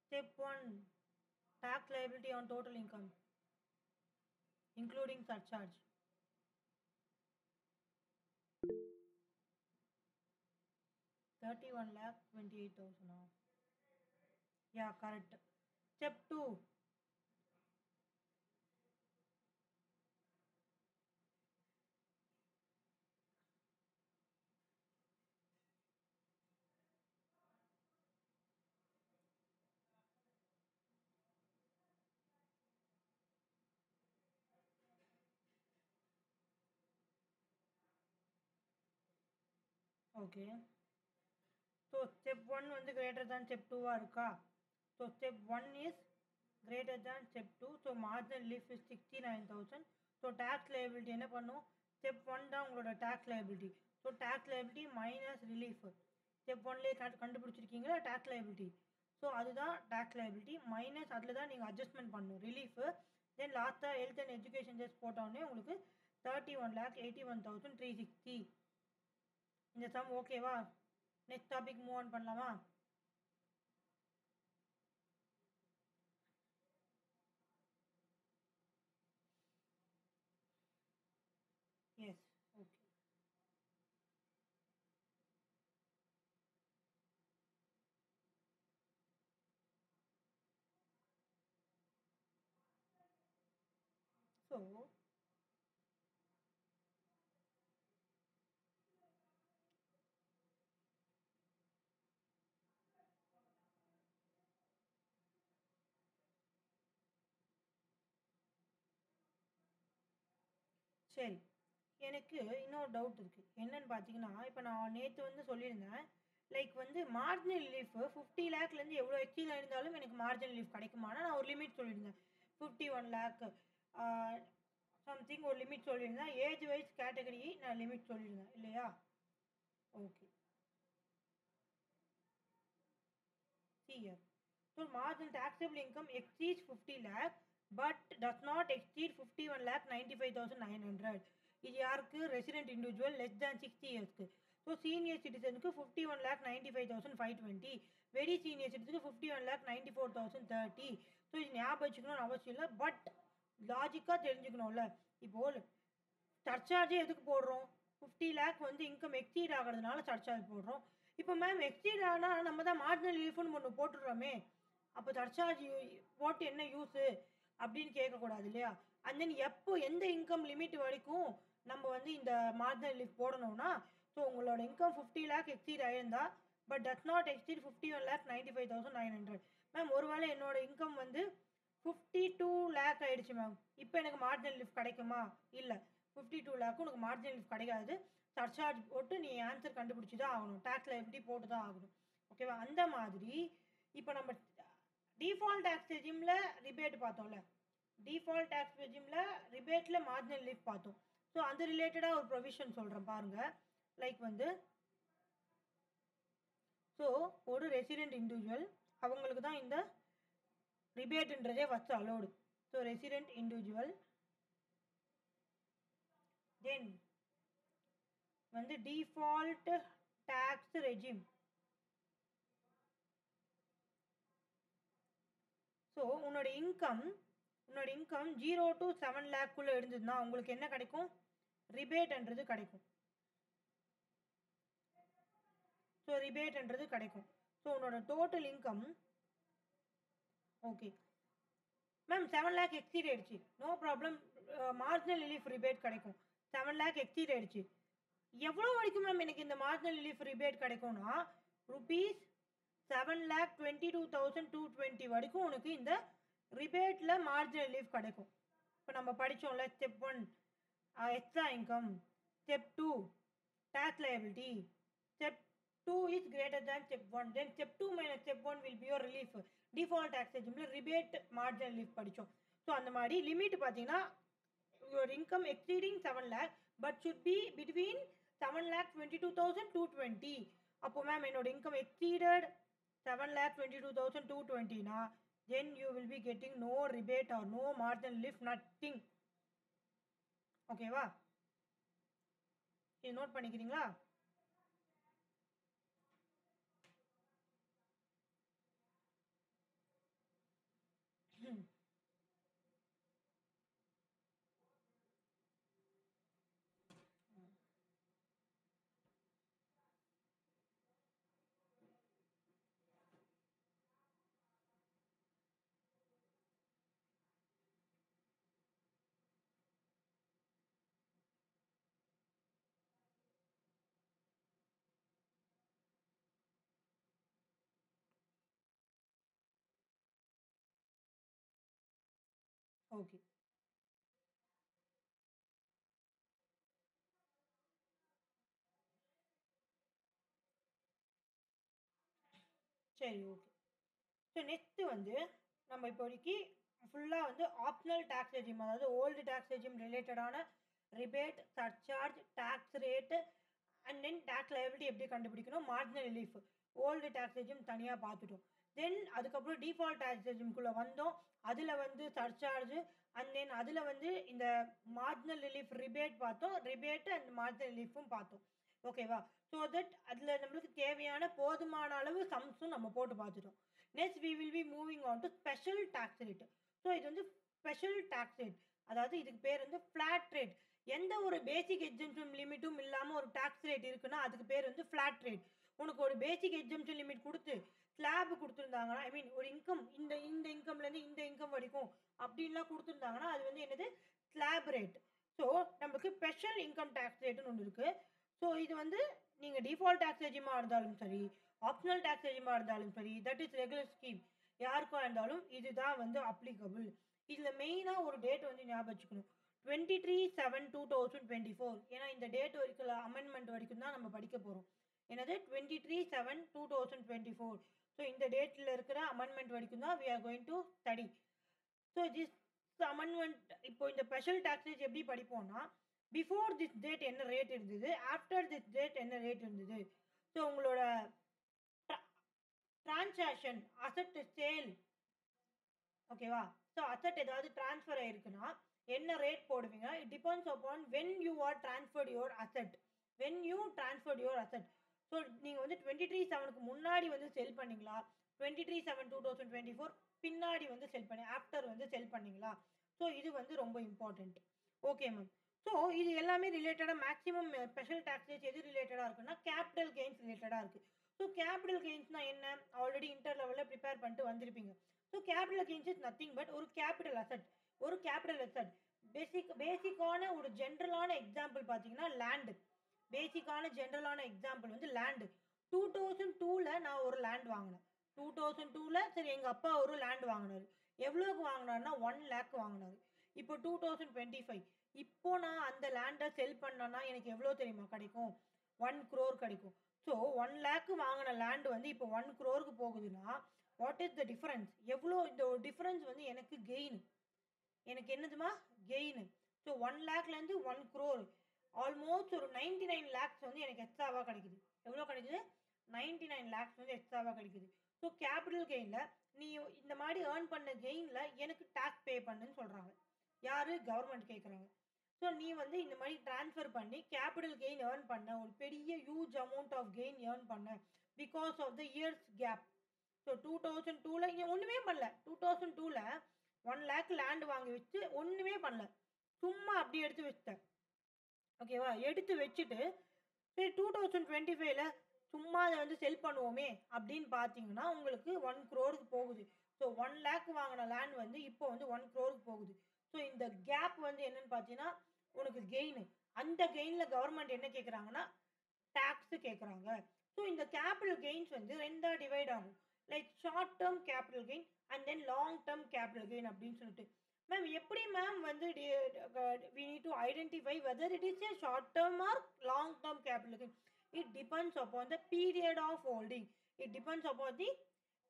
Step 1 tax liability on total income including surcharge. 31 lakh 28,000. Yeah, correct. Step 2. Okay. So step 1 வந்து greater than step 2 இருக்கா? So step 1 is greater than step 2. So marginal relief is 69,000. So tax liability என்ன பண்ணும்? Step 1 தான் உங்களோட tax liability. So tax liability minus relief. Step 1லேயே கண்டுபிடிச்சிருக்கீங்களா tax liability. So அதுதான் tax liability minus அதில் தான் நீங்கள் adjustment பண்ணணும் relief. Then லாஸ்ட்டாக health and education just போட்டோடனே உங்களுக்கு 31,81,360. இந்த சம் ஓகேவா? நெக்ஸ்ட் டாபிக் மூவ் ஆன் பண்ணலாமா? Yes, okay. ஸோ சரி, எனக்கு இன்னொரு டவுட் இருக்குது. என்னன்னு பார்த்தீங்கன்னா, இப்போ நான் நேற்று வந்து சொல்லியிருந்தேன், லைக் வந்து மார்ஜினல் ரிலீஃப் 50 லேக்லேருந்து எவ்வளோ எக்ஸீல் இருந்தாலும் எனக்கு மார்ஜினல் ரிலீஃப் கிடைக்குமானா நான் ஒரு லிமிட் சொல்லியிருந்தேன். 51 லேக் சம்திங் ஒரு லிமிட் சொல்லியிருந்தேன். ஏஜ் வைஸ் கேட்டகரி நான் லிமிட் சொல்லியிருந்தேன் இல்லையா? Okay. See here. So marginal taxable income exceeds 50 lakh but does not exceed 51 lakh 95,900. இது யாருக்கு? ரெசிடென்ட் இண்டிவிஜுவல் லெஸ் தேன் 60 இயர்ஸ்க்கு. ஸோ சீனியர் சிட்டிசனுக்கு 51 lakh 95,520. வெரி சீனியர் சிட்டிசனுக்கு 51 lakh 94,030. ஸோ இது ஞாபகம் வச்சுக்கணும்னு அவசியம் இல்லை, பட் லாஜிக்காக தெரிஞ்சுக்கணும்ல. இப்போது சர்ச்சார்ஜே எதுக்கு போடுறோம்? 50 லேக் வந்து இன்கம் எக்ஸீட் ஆகிறதுனால சர்ச்சார்ஜ் போடுறோம். இப்போ மேம் எக்ஸீட் ஆனால் நம்ம தான் மார்ஜினல் ரிலீஃப்னு ஒன்று போட்டுடுறோமே, அப்போ சர்ச்சார்ஜ் போட்டு என்ன யூஸு அப்படின்னு கேட்கக்கூடாது இல்லையா? அண்ட் தென் எப்போ எந்த இன்கம் லிமிட் வரைக்கும் நம்ம வந்து இந்த மார்ஜினல் ரிலீஃப் போடணும்னா, ஸோ உங்களோட இன்கம் 50 லேக் எக்ஸீட் ஆயிருந்தா but does not exceed 51 lakh 95,900. Ma'am ஒருவேளை என்னோட இன்கம் வந்து 52 லேக் ஆயிடுச்சு மேம், இப்போ எனக்கு மார்ஜினல் ரிலீஃப் கிடைக்குமா? இல்லை, 52 லேக்கும் உனக்கு மார்ஜினல் ரிலீஃப் கிடைக்காது. சர்ச்சார்ஜ் போட்டு நீ ஆன்சர் கண்டுபிடிச்சி தான் ஆகணும், டேக்ஸில் எப்படி போட்டு தான் ஆகணும். ஓகேவா? அந்த மாதிரி இப்போ நம்ம டிஃபால்ட் டேக்ஸ் ரெஜிமில் ரிபேட் பார்த்தோம்ல, டிஃபால்ட் டேக்ஸ் ரெஜிமில் ரிபேட்டில் மார்ஜினல் ரிலீஃப் பார்த்தோம். ஸோ அந்த ரிலேட்டடாக ஒரு ப்ரொவிஷன் சொல்கிறேன் பாருங்கள். லைக் வந்து ஸோ ஒரு ரெசிடென்ட் இண்டிவிஜுவல் அவங்களுக்கு தான் இந்த ரிபேட்ன்றதே first allowed. So resident individual then வந்து டிஃபால்ட் டேக்ஸ் ரெஜிம். ஸோ உன்னோட இன்கம் 0 to 7 லேக்குள்ளே இருந்ததுன்னா உங்களுக்கு என்ன கிடைக்கும்? ரிபேட்ன்றது கிடைக்கும். ஸோ ரிபேட்ன்றது கிடைக்கும். ஸோ உன்னோட total income okay ma'am 7 lakh exceed ஆயிடுச்சு, no problem, marginal relief rebate கிடைக்கும். 7 லேக் எக்ஸீட் ஆயிடுச்சு, எவ்வளோ வரைக்கும் மேம் எனக்கு இந்த மார்ஜினல் ரிலீஃப் ரிபேட் கிடைக்கும்னா ருபீஸ் 7,22,220 வரைக்கும் உனக்கு இந்த ரிபேட்டில் மார்ஜினல் ரிலீஃப் கிடைக்கும். இப்போ நம்ம படித்தோம்ல, step 1 extra income, step 2 tax liability, step 2 is greater than step 1, then step 2 minus step 1 will be your relief. Default tax ரெஜிமில் ரிபேட் மார்ஜினல் ரிலீஃப் படித்தோம். ஸோ அந்த மாதிரி லிமிட் பார்த்தீங்கன்னா your income exceeding 7 lakh but should be between 7,22,220. அப்போ ma'am என்னோட income exceeded 7,22,220 na then you will be getting no rebate or no margin lift, nothing. ஓகேவா? இது note பண்ணிக்கிறீங்களா? ஓகே. சரி, ஓகே. ஸோ நெக்ஸ்ட் வந்து நம்ம இப்போதைக்கு ஃபுல்லாக வந்து ஆப்ஷனல் டேக்ஸ் ரெஜிம், அதாவது ஓல்டு டேக்ஸ் ரெஜிம் ரிலேட்டடான rebate, surcharge, tax rate and then tax liability எப்படி கண்டுபிடிக்கணும், marginal relief, old tax regime தனியாக பார்த்துட்டோம். தென் அதுக்கப்புறம் டிஃபால்ட் டேக்ஸ் ரெஜிம்குள்ளே வந்தோம். அதில் வந்து சர்சார்ஜ் அண்ட் தென் அதில் வந்து இந்த மார்ஜினல் ரிலீஃப் ரிபேட் பார்த்தோம், ரிபேட் அண்ட் மார்ஜினல் ரிலீஃபும் பார்த்தோம். ஓகேவா? ஸோ தட் அதில் நம்மளுக்கு தேவையான போதுமான அளவு சம்ஸும் நம்ம போட்டு பார்த்துட்டோம். Next we will be moving on to special tax rate. So இது வந்து ஸ்பெஷல் டேக்ஸ் ரேட், அதாவது இதுக்கு பேர் வந்து ஃப்ளாட் ரேட். எந்த ஒரு பேசிக் எக்ஸம்ஷன் லிமிட்டும் இல்லாமல் ஒரு டேக்ஸ் ரேட் இருக்குன்னா அதுக்கு பேர் வந்து ஃப்ளாட் ரேட். உனக்கு ஒரு பேசிக் எக்ஸம்ஷன் லிமிட் கொடுத்து ஸ்லாப் கொடுத்துருந்தாங்கன்னா, ஐ மீன் ஒரு இன்கம் இந்த இந்த இன்கம்லேருந்து இந்த இன்கம் வரைக்கும் அப்படின்லாம் கொடுத்துருந்தாங்கன்னா அது வந்து என்னது, ஸ்லாப் ரேட். ஸோ நம்மளுக்கு ஸ்பெஷல் இன்கம் டேக்ஸ் ரேட்டுன்னு ஒன்று இருக்குது. ஸோ இது வந்து நீங்கள் டிஃபால்ட் டேக்ஸ் ரெஜிமாக இருந்தாலும் சரி, ஆப்ஷனல் டேக்ஸ் ரெஜிமாக இருந்தாலும் சரி, தட் இஸ் ரெகுலர் ஸ்கீம் யாருக்கா இருந்தாலும் இதுதான் வந்து அப்ளிகபிள். இதில் மெயினாக ஒரு டேட் வந்து ஞாபகம் வச்சுக்கணும், 23/7/2024. ஏன்னா இந்த டேட் வரைக்கும் அமெண்ட்மெண்ட் வரைக்கும் தான் நம்ம படிக்க போகிறோம். என்னது 23/7/2024. ஸோ இந்த டேட்டில் இருக்கிற அமெண்ட்மெண்ட் வரைக்கும் தான் we are going to study. So this amendment இப்போ இந்த ஸ்பெஷல் டேக்ஸேஜ் எப்படி படிப்போம்னா, பிஃபோர் திஸ் டேட் என்ன ரேட் இருந்தது, ஆஃப்டர் திஸ் டேட் என்ன ரேட் இருந்தது. ஸோ உங்களோட டிரான்சாக்ஷன் அசட் சேல், ஓகேவா? ஸோ அசட் ஏதாவது டிரான்ஸ்ஃபர் ஆயிருக்குன்னா என்ன ரேட் போடுவீங்க, it depends upon when you are transferred your asset, when you transferred your asset. So நீங்கள் வந்து 23/7க்கு முன்னாடி வந்து செல் பண்ணீங்களா, 23/7/2024 பின்னாடி வந்து செல் பண்ணி ஆஃப்டர் வந்து செல் பண்ணீங்களா. ஸோ இது வந்து ரொம்ப இம்பார்ட்டண்ட். Okay ma'am. ஸோ இது எல்லாமே ரிலேட்டடாக மேக்ஸிமம் ஸ்பெஷல் டேக்ஸேஜ் எது ரிலேட்டடாக இருக்குன்னா கேபிட்டல் கெயின்ஸ் ரிலேட்டடாக இருக்குது. ஸோ கேபிட்டல் கெயின்ஸ்னால் என்ன, ஆல்ரெடி இன்டர் லெவலில் ப்ரிப்பேர் பண்ணிட்டு வந்திருப்பீங்க. So capital gains is nothing but ஒரு கேபிட்டல் அசட். ஒரு கேபிட்டல் அசட் பேசிக்கான ஒரு ஜென்ரலான எக்ஸாம்பிள் பார்த்தீங்கன்னா லேண்டு. பேசிக்கான ஜென்ரலான எக்ஸாம்பிள் வந்து லேண்டு. 2002ல் நான் ஒரு லேண்ட் வாங்கினேன். 2002ல் சரி எங்கள் அப்பா ஒரு லேண்ட் வாங்கினார். எவ்வளோக்கு வாங்கினார்னா 1 lakh வாங்கினார். இப்போ 2025, இப்போ நான் அந்த லேண்டை செல் பண்ணேன்னா எனக்கு எவ்வளோ தெரியுமா கிடைக்கும், 1 crore கிடைக்கும். ஸோ 1 lakh வாங்கின லேண்டு வந்து இப்போ 1 crore போகுதுன்னா வாட் இஸ் த டிஃபரன்ஸ், எவ்வளோ இந்த ஒரு டிஃபரன்ஸ் வந்து எனக்கு கெயின், எனக்கு என்னதுமா கெயின். ஸோ 1 lakhலேருந்து 1 crore ஆல்மோஸ்ட் ஒரு 99 lakhs வந்து எனக்கு எக்ஸ்ட்ராவாக கிடைக்குது. எவ்வளோ கிடைக்குது, 99 lakhs வந்து எக்ஸ்ட்ராவாக கிடைக்குது. ஸோ கேபிட்டல் கெயினில் நீ இந்த மாதிரி ஏர்ன் பண்ண கெயினில் எனக்கு டேக்ஸ் பே பண்ணுன்னு சொல்கிறாங்க. யார், கவர்மெண்ட் கேட்குறாங்க. ஸோ நீ வந்து இந்த மாதிரி ட்ரான்ஸ்ஃபர் பண்ணி கேபிட்டல் கெயின் ஏர்ன் பண்ண, ஒரு பெரிய huge amount of gain earn பண்ண because of the years gap. So 2002ல் இங்கே ஒன்றுமே பண்ணல. 2002ல் 1 lakh லேண்ட் வாங்கி வச்சு ஒன்றுமே பண்ணல, சும்மா அப்படி எடுத்து வச்சிட்டேன். ஓகேவா? எடுத்து வச்சுட்டு சரி 2025ல் சும்மா அதை வந்து செல் பண்ணுவோமே அப்படின்னு பார்த்தீங்கன்னா உங்களுக்கு 1 crore போகுது. ஸோ 1 lakh வாங்கின லேண்ட் வந்து இப்போ வந்து 1 crore போகுது. ஸோ இந்த கேப் வந்து என்னன்னு பார்த்தீங்கன்னா உனக்கு கெயின். அந்த கெயினில் கவர்மெண்ட் என்ன கேட்குறாங்கன்னா டேக்ஸு கேட்குறாங்க. ஸோ இந்த கேபிட்டல் கெயின்ஸ் வந்து ரெண்டாக டிவைட் ஆகும், like short term capital gain and then long term capital gain அப்படின்னு சொல்லிட்டு. மேம் எப்படி மேம் வந்து we need to identify whether it is a short term or long term capital gain. It depends upon the period of holding. It depends upon the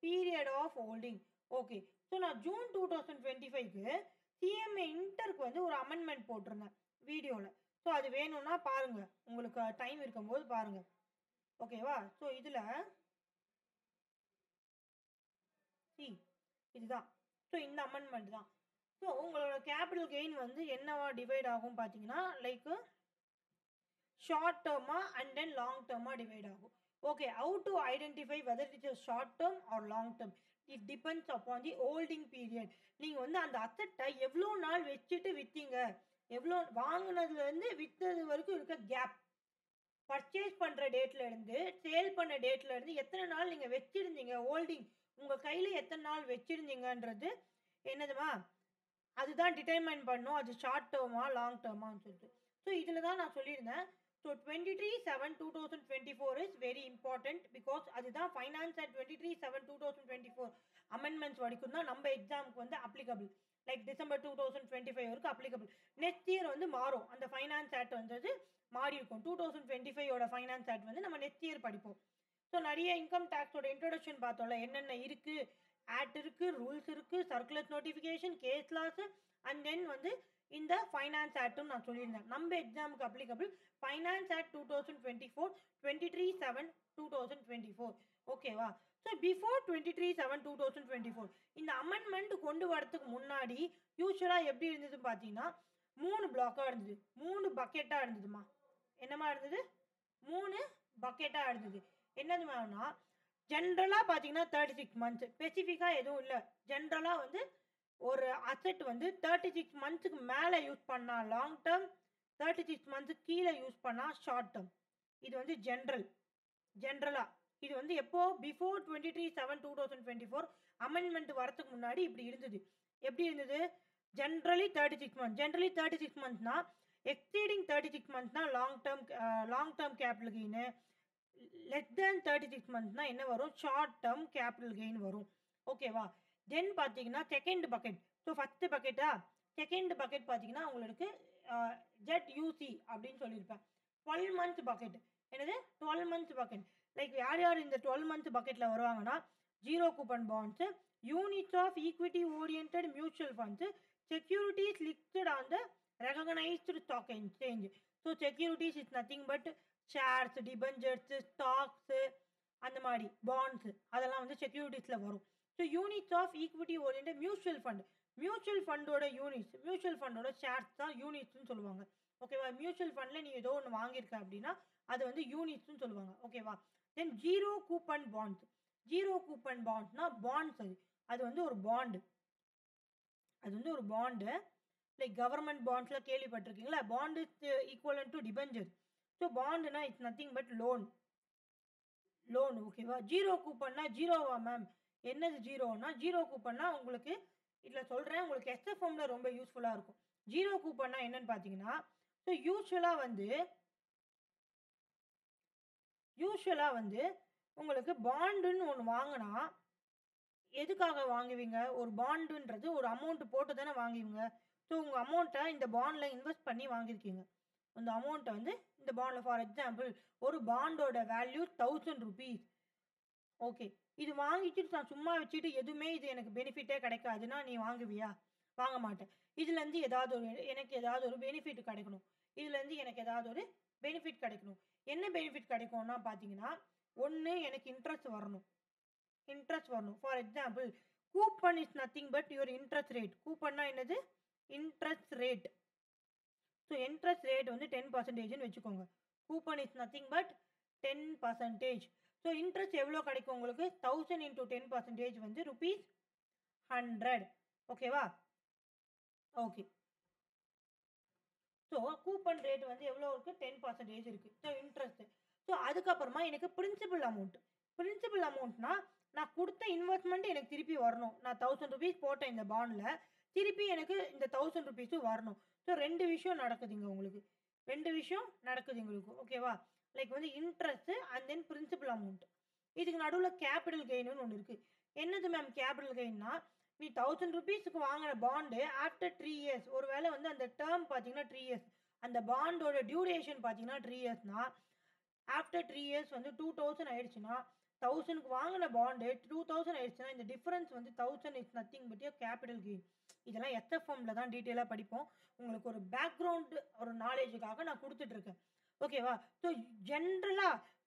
period of holding. Okay. So நான் June 2025க்கு CMA இன்டருக்கு வந்து ஒரு amendment போட்டிருந்தேன் வீடியோவில். So அது வேணும்னா பாருங்கள், உங்களுக்கு time இருக்கும்போது பாருங்கள். ஓகேவா? ஸோ இதில் இதுதான். ஸோ இந்த அமெண்ட்மெண்ட் தான். ஸோ உங்களோட கேபிட்டல் கெயின் வந்து என்னவா டிவைட் ஆகும் பார்த்தீங்கன்னா லைக் ஷார்ட் டேர்மாக அண்ட் தென் லாங் டேர்மாக டிவைட் ஆகும். Okay, how to identify whether it is short term or long term, it depends upon the holding period. நீங்கள் வந்து அந்த அசட்டை எவ்வளோ நாள் வச்சுட்டு விற்றீங்க, எவ்வளோ வாங்கினதுலேருந்து விற்றது வரைக்கும் இருக்க கேப், பர்ச்சேஸ் பண்ணுற டேட்லேருந்து சேல் பண்ண டேட்லேருந்து எத்தனை நாள் நீங்கள் வச்சுருந்தீங்க, ஹோல்டிங் உங்கள் கையில் எத்தனை நாள் வச்சுருந்தீங்கன்றது என்னதுமா அதுதான் டிட்டர்மைன் பண்ணும் அது ஷார்ட் டேர்மா லாங் டேர்மான்னு சொல்லிட்டு. ஸோ இதில் தான் நான் சொல்லியிருந்தேன். So 23/7/2024 is very important because அதுதான் ஃபைனான்ஸ் அட் 23/7/2024 அமெண்ட்மெண்ட்ஸ் வரைக்கும் தான் நம்ம எக்ஸாமுக்கு வந்து அப்ளிகபிள். லைக் டிசம்பர் 2025 வரைக்கும் அப்ளிகபிள். நெக்ஸ்ட் இயர் வந்து மாறும். அந்த ஃபைனான்ஸ் ஆக்ட் வந்து மாறி இருக்கும். 2025 ஃபைனான்ஸ் ஆக்ட் வந்து நம்ம நெக்ஸ்ட் இயர் படிப்போம். ஸோ நிறைய இன்கம் டேக்ஸோட இன்ட்ரோடக்ஷன் பார்த்தோம்ல, என்னென்ன இருக்குது, ஆக்ட் இருக்குது, ரூல்ஸ் இருக்குது, circular notification, case laws, and then வந்து இந்த ஃபைனான்ஸ் ஆக்ட்டும் நான் சொல்லியிருந்தேன். நம்ம எக்ஸாமுக்கு அப்ளிகபிள் ஃபைனான்ஸ் ஆக்ட் 2024, 23/7, 2024. ஓகேவா? ஸோ பிஃபோர் 23/7/2024 இந்த அமெண்ட்மெண்ட் கொண்டு வரதுக்கு முன்னாடி யூஸ்வலாக எப்படி இருந்ததுன்னு பார்த்தீங்கன்னா 3 பிளாக்காக இருந்தது, 3 பக்கெட்டாக இருந்ததுமா. என்னமா இருந்தது? 3 பக்கெட்டாக இருந்தது. என்னது மேம்னா, ஜென்ரலாக பார்த்தீங்கன்னா 36 மந்த்ஸ், ஸ்பெசிஃபிக்காக எதுவும் இல்லை. ஜென்ரலாக வந்து ஒரு அசெட் வந்து 36 மந்த்ஸுக்கு மேலே யூஸ் பண்ணால் லாங் டேர்ம், 36 மந்த்ஸுக்கு கீழே யூஸ் பண்ணால் ஷார்ட் டேர்ம். இது வந்து ஜென்ரலாக இது வந்து எப்போ பிஃபோர் 23/7/2024 அமெண்ட்மெண்ட் வரதுக்கு முன்னாடி இப்படி இருந்தது. எப்படி இருந்தது? Generally 36 months. ஜென்ரலி 36 மந்த்ஸ்னா எக்ஸீடிங் 36 மந்த்ஸ்னா long term capital gain, less than 36 மந்த்ஸ்னா என்ன வரும்? ஷார்ட் டேர்ம் கேபிட்டல் கெயின் வரும். ஓகேவா? தென் பார்த்தீங்கன்னா செகண்ட் பக்கெட். ஸோ ஃபஸ்ட்டு பக்கெட்டா, செகண்ட் பக்கெட் பார்த்தீங்கன்னா உங்களுக்கு ZUC அப்படின்னு சொல்லியிருப்பேன். 12 மந்த்ஸ் பக்கெட். என்னது? 12 மந்த்ஸ் பக்கெட். லைக் யார் இந்த 12 மந்த்ஸ் பக்கெட்டில் வருவாங்கன்னா, zero coupon bonds, units of equity oriented mutual funds, securities listed on the recognised stock exchange. So securities is nothing but shares, debentures, stocks, அந்த மாதிரி bonds, அதெல்லாம் வந்து செக்யூரிட்டிஸில் வரும். So units of equity oriented mutual fund, mutual ஃபண்டோட units, mutual ஃபண்டோட shares தான் யூனிட்ஸ்னு சொல்லுவாங்க. ஓகேவா? மியூச்சுவல் ஃபண்டில் நீ ஏதோ ஒன்று வாங்கியிருக்க அப்படின்னா அது வந்து யூனிட்ஸ்னு சொல்லுவாங்க. ஓகேவா? Then zero coupon bonds. Zero coupon பாண்ட்ஸ்னா பாண்ட்ஸ், அது வந்து ஒரு பாண்டு. அது வந்து ஒரு பாண்டு. லைக் கவர்மெண்ட் பாண்ட்ஸ்லாம் கேள்விப்பட்டிருக்கீங்களா? Bond is equivalent to debenture. So பாண்டுனா இட்ஸ் நத்திங் பட் லோன். ஓகேவா? ஜீரோ கூப்பன்னா ஜீரோவா மேம்? என்னது ஜீரோனா? ஜீரோ கூப்பன்னா உங்களுக்கு இதில் சொல்கிறேன், உங்களுக்கு எஸ்எஃப்எம்ல ரொம்ப யூஸ்ஃபுல்லாக இருக்கும். ஜீரோ கூப்பன்னா என்னன்னு பார்த்தீங்கன்னா, ஸோ யூஸ்வலாக வந்து உங்களுக்கு பாண்டுன்னு ஒன்று வாங்கினா எதுக்காக வாங்குவீங்க? ஒரு பாண்டுன்றது ஒரு அமௌண்ட் போட்டு தானே வாங்குவீங்க. ஸோ உங்கள் அமௌண்ட்டை இந்த பாண்டில் இன்வெஸ்ட் பண்ணி வாங்கியிருக்கீங்க. அந்த அமௌண்ட்டை வந்து இந்த பாண்டில், ஃபார் எக்ஸாம்பிள் ஒரு பாண்டோட வேல்யூ 1000 rupees. ஓகே, இது வாங்கிட்டு நான் சும்மா வச்சுட்டு எதுவுமே இது எனக்கு பெனிஃபிட்டே கிடைக்காதுன்னா நீ வாங்குவியா? வாங்க மாட்டேன். இதுலேருந்து எனக்கு ஏதாவது ஒரு பெனிஃபிட் கிடைக்கணும். இதுலேருந்து எனக்கு ஏதாவது ஒரு பெனிஃபிட் கிடைக்கணும். என்ன பெனிஃபிட் கிடைக்கும்னா பார்த்தீங்கன்னா, ஒன்று எனக்கு இன்ட்ரெஸ்ட் வரணும். For example coupon is nothing but your interest rate. கூப்பன்னா என்னது? Interest rate. So interest rate வந்து 10%ன்னு வச்சுக்கோங்க. Coupon is nothing but 10%. So interest எவ்வளோ கிடைக்கும் உங்களுக்கு? 1000 × 10% வந்து ₹100. ஓகேவா? ஓகே. ஸோ கூப்பன் ரேட் வந்து எவ்வளோ இருக்குது? 10% இருக்குது. So interest. ஸோ அதுக்கப்புறமா எனக்கு பிரின்சிபல் அமௌண்ட்னா நான் கொடுத்த இன்வெஸ்ட்மெண்ட் எனக்கு திருப்பி வரணும். நான் 1000 rupees போட்டேன் இந்த பாண்டில், திருப்பி எனக்கு இந்த 1000 rupees வரணும். ஸோ 2 விஷயம் நடக்குதுங்க உங்களுக்கு. ஓகேவா? லைக் வந்து interest and then principal amount. இதுக்கு நடுவில் கேபிட்டல் கெயின்னு ஒன்று இருக்குது. என்னது மேம் கேபிட்டல் கெயின்னா? நீ 1000 rupeesக்கு வாங்கின பாண்டு ஆஃப்டர் 3 years, ஒரு வேளை வந்து அந்த டேர்ம் பார்த்தீங்கன்னா 3 years, அந்த பாண்டோட டியூரேஷன் பார்த்தீங்கன்னா 3 yearsனா, ஆஃப்டர் 3 years வந்து 2000 ஆயிடுச்சுன்னா, 1000க்கு வாங்கின பாண்டு 2000 ஆயிடுச்சுன்னா, இந்த டிஃபரன்ஸ் வந்து 1000 is nothing but your capital gain. இதெல்லாம் எஸ்எஃப்எம்ல தான் டீட்டெயிலாக படிப்போம். உங்களுக்கு ஒரு பேக்ரவுண்டு, ஒரு நாலேஜுக்காக நான் கொடுத்துட்ருக்கேன். ஓகேவா? ஸோ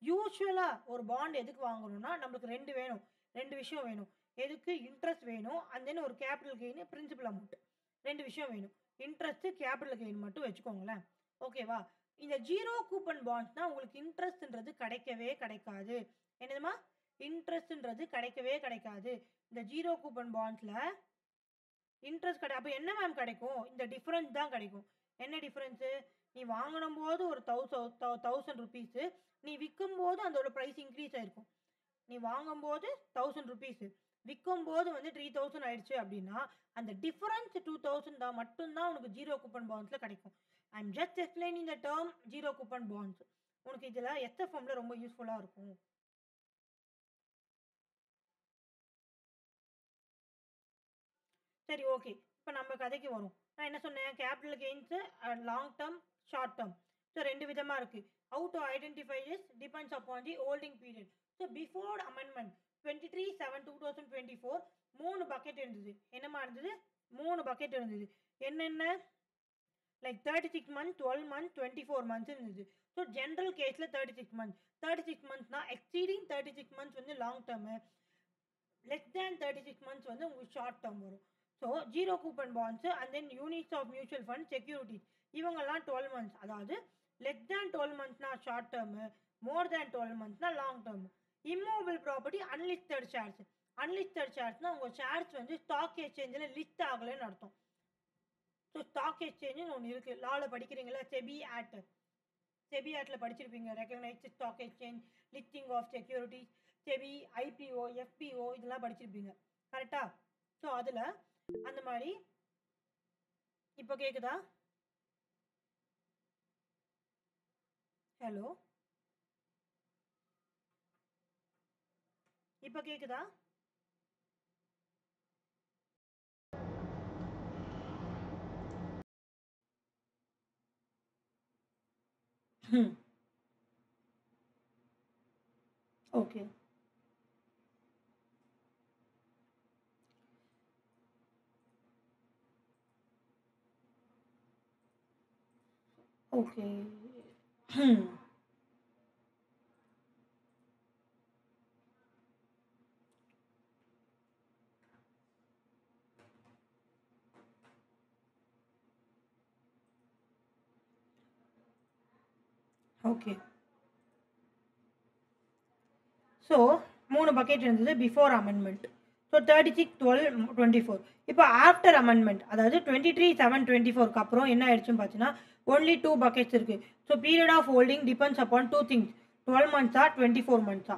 யூஸ்வலாக ஒரு பாண்ட் எதுக்கு வாங்கணும்னா நம்மளுக்கு 2 விஷயம் வேணும். எதுக்கு? இன்ட்ரெஸ்ட் வேணும், அண்ட் தென் ஒரு கேபிட்டல் கெயின், பிரின்சிபல் அமௌண்ட். 2 விஷயம் வேணும். இன்ட்ரெஸ்ட்டு, கேபிட்டல் கெயின் மட்டும் வச்சுக்கோங்களேன். ஓகேவா? இந்த ஜீரோ கூப்பன் பாண்ட்ஸ்னா உங்களுக்கு இன்ட்ரெஸ்ட்ன்றது கிடைக்கவே கிடைக்காது. என்னதுமா? இன்ட்ரெஸ்ட்ன்றது கிடைக்கவே கிடைக்காது. இந்த ஜீரோ கூப்பன் பாண்ட்ஸில் இன்ட்ரெஸ்ட் அப்போ என்ன மேம் கிடைக்கும்? இந்த டிஃப்ரென்ஸ் தான் கிடைக்கும். என்ன டிஃப்ரென்ஸு? நீ வாங்கணும் போது ஒரு 1000 rupees, நீ விற்கும் போது அதோட ப்ரைஸ் இன்க்ரீஸ் ஆகிருக்கும். நீ வாங்கும்போது 1000 rupees, விற்கும் போது வந்து 3000 ஆயிடுச்சு அப்படின்னா அந்த டிஃபரன்ஸ் 2000 தான் மட்டும்தான் உனக்கு ஜீரோ கூப்பன் பாண்ட்ஸில் கிடைக்கும். I am just explaining the term zero coupon bonds. உனக்கு இதில் எஸ்எஃப்எம்ல ரொம்ப யூஸ்ஃபுல்லாக இருக்கும். சரி, ஓகே. இப்போ நம்ம கதைக்கு வரும். நான் என்ன சொன்னேன், capital gains long term, short term. So 2 விதமாக இருக்குது. How to identify is depends upon the holding period. So before amendment 23/7/2024 3 bucket இருந்தது. என்னமா இருந்தது? 3 பக்கெட் இருந்தது. என்னென்ன? லைக் 36 months, 12 months, 24 months இருந்தது. ஸோ ஜென்ரல் கேஸில் 36 months. 36 monthsனா எக்ஸீடிங் 36 months வந்து long term, less than 36 months வந்து உங்களுக்கு ஷார்ட் டேர்ம் வரும். So zero coupon bonds and then units of mutual fund, securities இவங்கெல்லாம் 12 months. அதாவது லெஸ் தேன் 12 monthsனா ஷார்ட் டேர்மு, மோர் தேன் 12 monthsனா long term. Immovable property unlisted shares. Unlisted ஷேர்ஸ்னால் உங்கள் shares வந்து ஸ்டாக் எக்ஸ்சேஞ்சில் லிஸ்ட் ஆகலைன்னு அர்த்தம். ஸோ ஸ்டாக் எக்ஸ்சேஞ்சுன்னு ஒன்று இருக்குது. லாவில் படிக்கிறீங்களா? செபி ஆக்டில் படிச்சிருப்பீங்க. Recognised stock exchange, listing of securities, SEBI, IPO, FPO இதெல்லாம் படிச்சிருப்பீங்க. கரெக்டா? ஸோ அதில் அந்த மாதிரி இப்போ கேட்குதா? ஹலோ, இப்போ கேட்குதா? Okay. Okay. Okay. So 3 bucket இருந்தது பிஃபோர் அமெண்ட்மெண்ட். ஸோ 36, 12, 24. இப்போ ஆஃப்டர் அமெண்ட்மெண்ட், அதாவது 23/7/24க்கு அப்புறம் என்ன ஆயிடுச்சுன்னு பார்த்தீங்கன்னா ஒன்லி 2 பக்கெட்ஸ் இருக்குது. So period of holding depends upon 2 things. 12 months 24 months.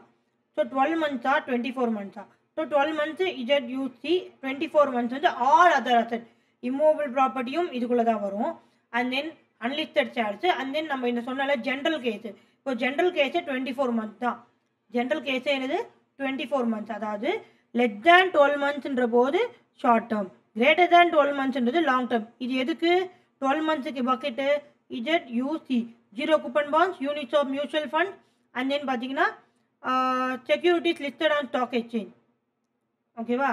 So 12 months 24 months. So 12 months ZUC, 24 months வந்து ஆல் அதர் அசட். இம்மூவபிள் ப்ராப்பர்ட்டியும் இதுக்குள்ளே தான் வரும். And then unlisted shares, and then நம்ம இந்த சொன்னால ஜென்ரல் கேஸு. இப்போ ஜென்ரல் கேஸு 24 months தான். ஜென்ரல் கேஸே என்னது? 24 months. அதாவது லெஸ் தேன் 12 monthsன்ற போது ஷார்ட் டேர்ம், கிரேட்டர் தேன் 12 monthsன்றது லாங் டேர்ம். இது எதுக்கு? 12 monthsக்கு bucket ZUC, zero coupon bonds, units of mutual fund, and then பார்த்தீங்கன்னா securities listed on stock exchange. ஓகேவா?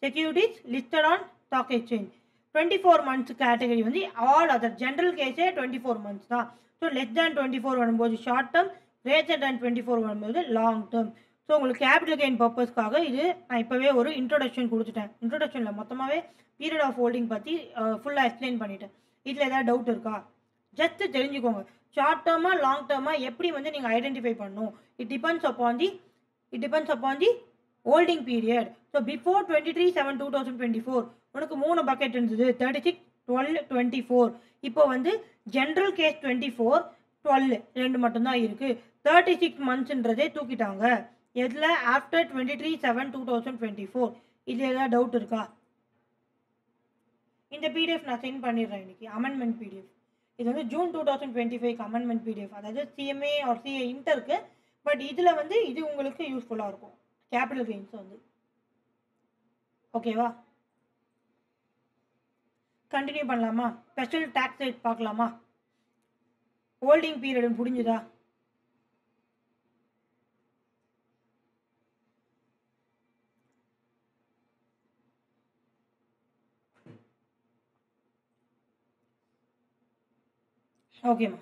Securities listed on stock exchange. 24 months category வந்து all other. General கேஸே 24 months தான். So less than 24 வரும்போது short term, greater than 24 வரும்போது long term. So உங்களுக்கு capital gain பர்பஸ்க்காக இது நான் இப்போவே ஒரு இன்ட்ரோடக்ஷன் கொடுத்துட்டேன். இன்ட்ரோடக்ஷனில் மொத்தமாகவே பீரியட் ஆஃப் ஹோல்டிங் பற்றி ஃபுல்லாக எக்ஸ்பிளைன் பண்ணிட்டேன். இதில் ஏதாவது டவுட் இருக்கா? ஜஸ்ட் தெரிஞ்சுக்கோங்க, ஷார்ட் டேர்மா லாங் டேர்மா எப்படி வந்து நீங்கள் ஐடென்டிஃபை பண்ணணும். It depends upon the holding period. So before 23/7/2024 உனக்கு 3 பக்கெட் இருந்தது, 36, 12, 24. இப்போ வந்து ஜென்ரல் கேஸ் 24, 12 2 மட்டும்தான் இருக்குது. 36 monthsன்றதே தூக்கிட்டாங்க. எதில்? ஆஃப்டர் 23/7/2024. இது ஏதாவது டவுட் இருக்கா? இந்த பிடிஎஃப் நான் சென்ட் பண்ணிடுறேன் இன்னைக்கு, அமெண்ட்மெண்ட் பிடிஎஃப். இது வந்து ஜூன் 2025 அமெண்ட்மெண்ட் பிடிஎஃப். அதாவது சிஎம்ஏ ஆர் சிஏ இன்டருக்கு. பட் இதில் வந்து இது உங்களுக்கு யூஸ்ஃபுல்லாக இருக்கும், கேபிட்டல் கெயின்ஸ் வந்து. ஓகேவா? கண்டினியூ பண்ணலாமா? ஸ்பெஷல் டேக்ஸ் ரேட் பார்க்கலாமா? ஹோல்டிங் பீரியட் முடிஞ்சுதா? ஓகேம்மா.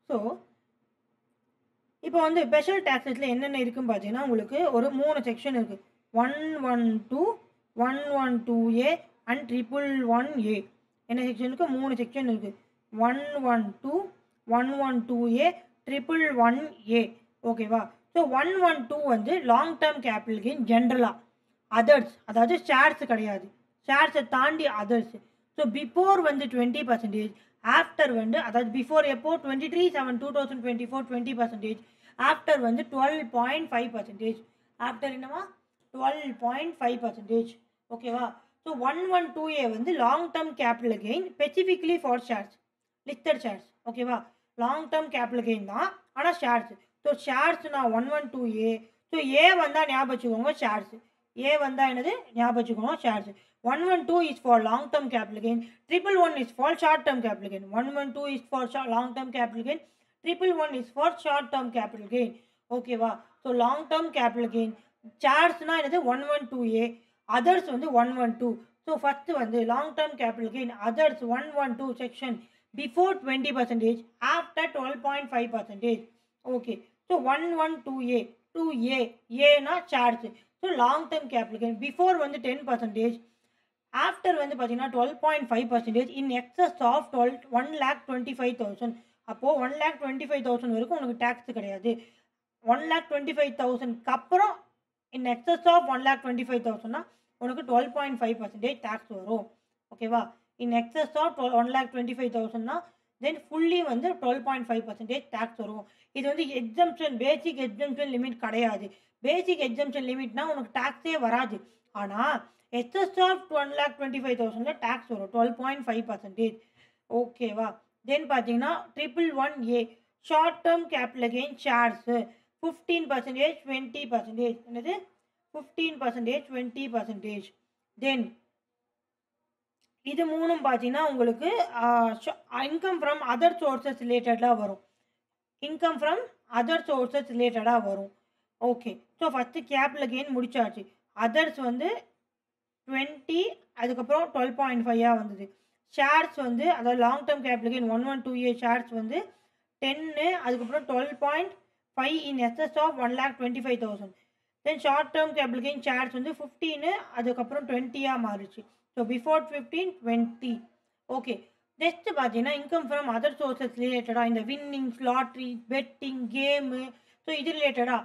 ஸோ இப்போ வந்து ஸ்பெஷல் டேக்ஸஸில் என்னென்ன இருக்குன்னு பார்த்தீங்கன்னா உங்களுக்கு ஒரு 3 செக்ஷன் இருக்குது. 112, 112A அண்ட் 111A. என்ன செக்ஷன் இருக்குது? 3 செக்ஷன் இருக்குது. 112, 112A, 111A. ஓகேவா? ஸோ 112 வந்து லாங் டேர்ம் கேபிட்டல் கெயின் ஜென்ரலாக. அதர்ஸ், அதாவது ஷேர்ஸ் கிடையாது, ஷேர்ஸை தாண்டி அதர்ஸ். ஸோ பிஃபோர் வந்து 20%, ஆஃப்டர் வந்து, அதாவது பிஃபோர் எப்போ? 23/7/2024 20%, ஆஃப்டர் வந்து 12.5%. ஆஃப்டர் என்னவா? 12.5%. ஓகேவா? ஸோ 112A வந்து long term capital gain specifically for shares, listed shares. ஓகேவா? லாங் டேர்ம் கேபிட்டல் கெயின் தான், ஆனால் ஷேர்ஸ். ஸோ ஷேர்ஸ்னா 112A, ஸோ ஏ வந்தால் ஞாபகம் வச்சுக்கோங்க ஷேர்ஸ். ஏ வந்தால் என்னது ஞாபகம் வச்சுக்கோங்க shares. 112 is for long term capital gain. 111 is for short term capital gain. 112 is for long term capital gain. 111 is for short term capital gain. ஓகேவா? So long term capital gain சார்ட்ஸ்னா என்னது 112A, others வந்து 112. So first வந்து long term capital gain others 112 section before 20%, after 12.5%. Okay, so 112A 2A, ஏனா charts. So long term capital gain before வந்து 10%, after வந்து பார்த்தீங்கன்னா 12.5%, in excess of 1,25,000. அப்போது 1,25,000 வரைக்கும் உனக்கு டேக்ஸ் கிடையாது. 1,25,000க்கு அப்புறம் இன் எக்ஸஸ் ஆஃப் 1,25,000னா உனக்கு 12.5% டேக்ஸ் வரும். ஓகேவா? இன் எக்ஸஸ் ஆஃப் 1,25,000னா தென் ஃபுல்லி வந்து 12.5% டேக்ஸ் வரும். இது வந்து எக்ஸம்ஷன், பேசிக் எக்ஸம்ஷன் லிமிட் கிடையாது. பேசிக் எக்ஸம்ஷன் லிமிட்னா உனக்கு டேக்ஸே வராது. ஆனால் எக்ஸஸ் ஆஃப் 1,25,000ல டேக்ஸ் வரும் 12.5%. ஓகேவா? தென் பார்த்தீங்கன்னா 111A short term capital gain shares 15%, 20%. என்னது 15%, 20%. தென் இது மூணும் பார்த்தீங்கன்னா உங்களுக்கு இன்கம் ஃப்ரம் அதர் சோர்சஸ் ரிலேட்டடாக வரும். இன்கம் ஃப்ரம் அதர் சோர்சஸ் ரிலேட்டடாக வரும். Okay, so first capital gain முடிச்சாச்சு. அதர்ஸ் வந்து 20, அதுக்கப்புறம் 12.5 வந்தது. ஷேர்ஸ் வந்து அதாவது long term capital gain 112A shares வந்து 10, அதுக்கப்புறம் 12.5 in excess of 1,25,000. Then short term capital gain shares வந்து 15, அதுக்கப்புறம் 20 மாறிச்சு. So before 15, 20. ஓகே, நெக்ஸ்ட் பார்த்தீங்கன்னா இன்கம் ஃப்ரம் அதர் சோர்சஸ் ரிலேட்டடாக இந்த winnings, lottery, betting, game, so இது ரிலேட்டடாக.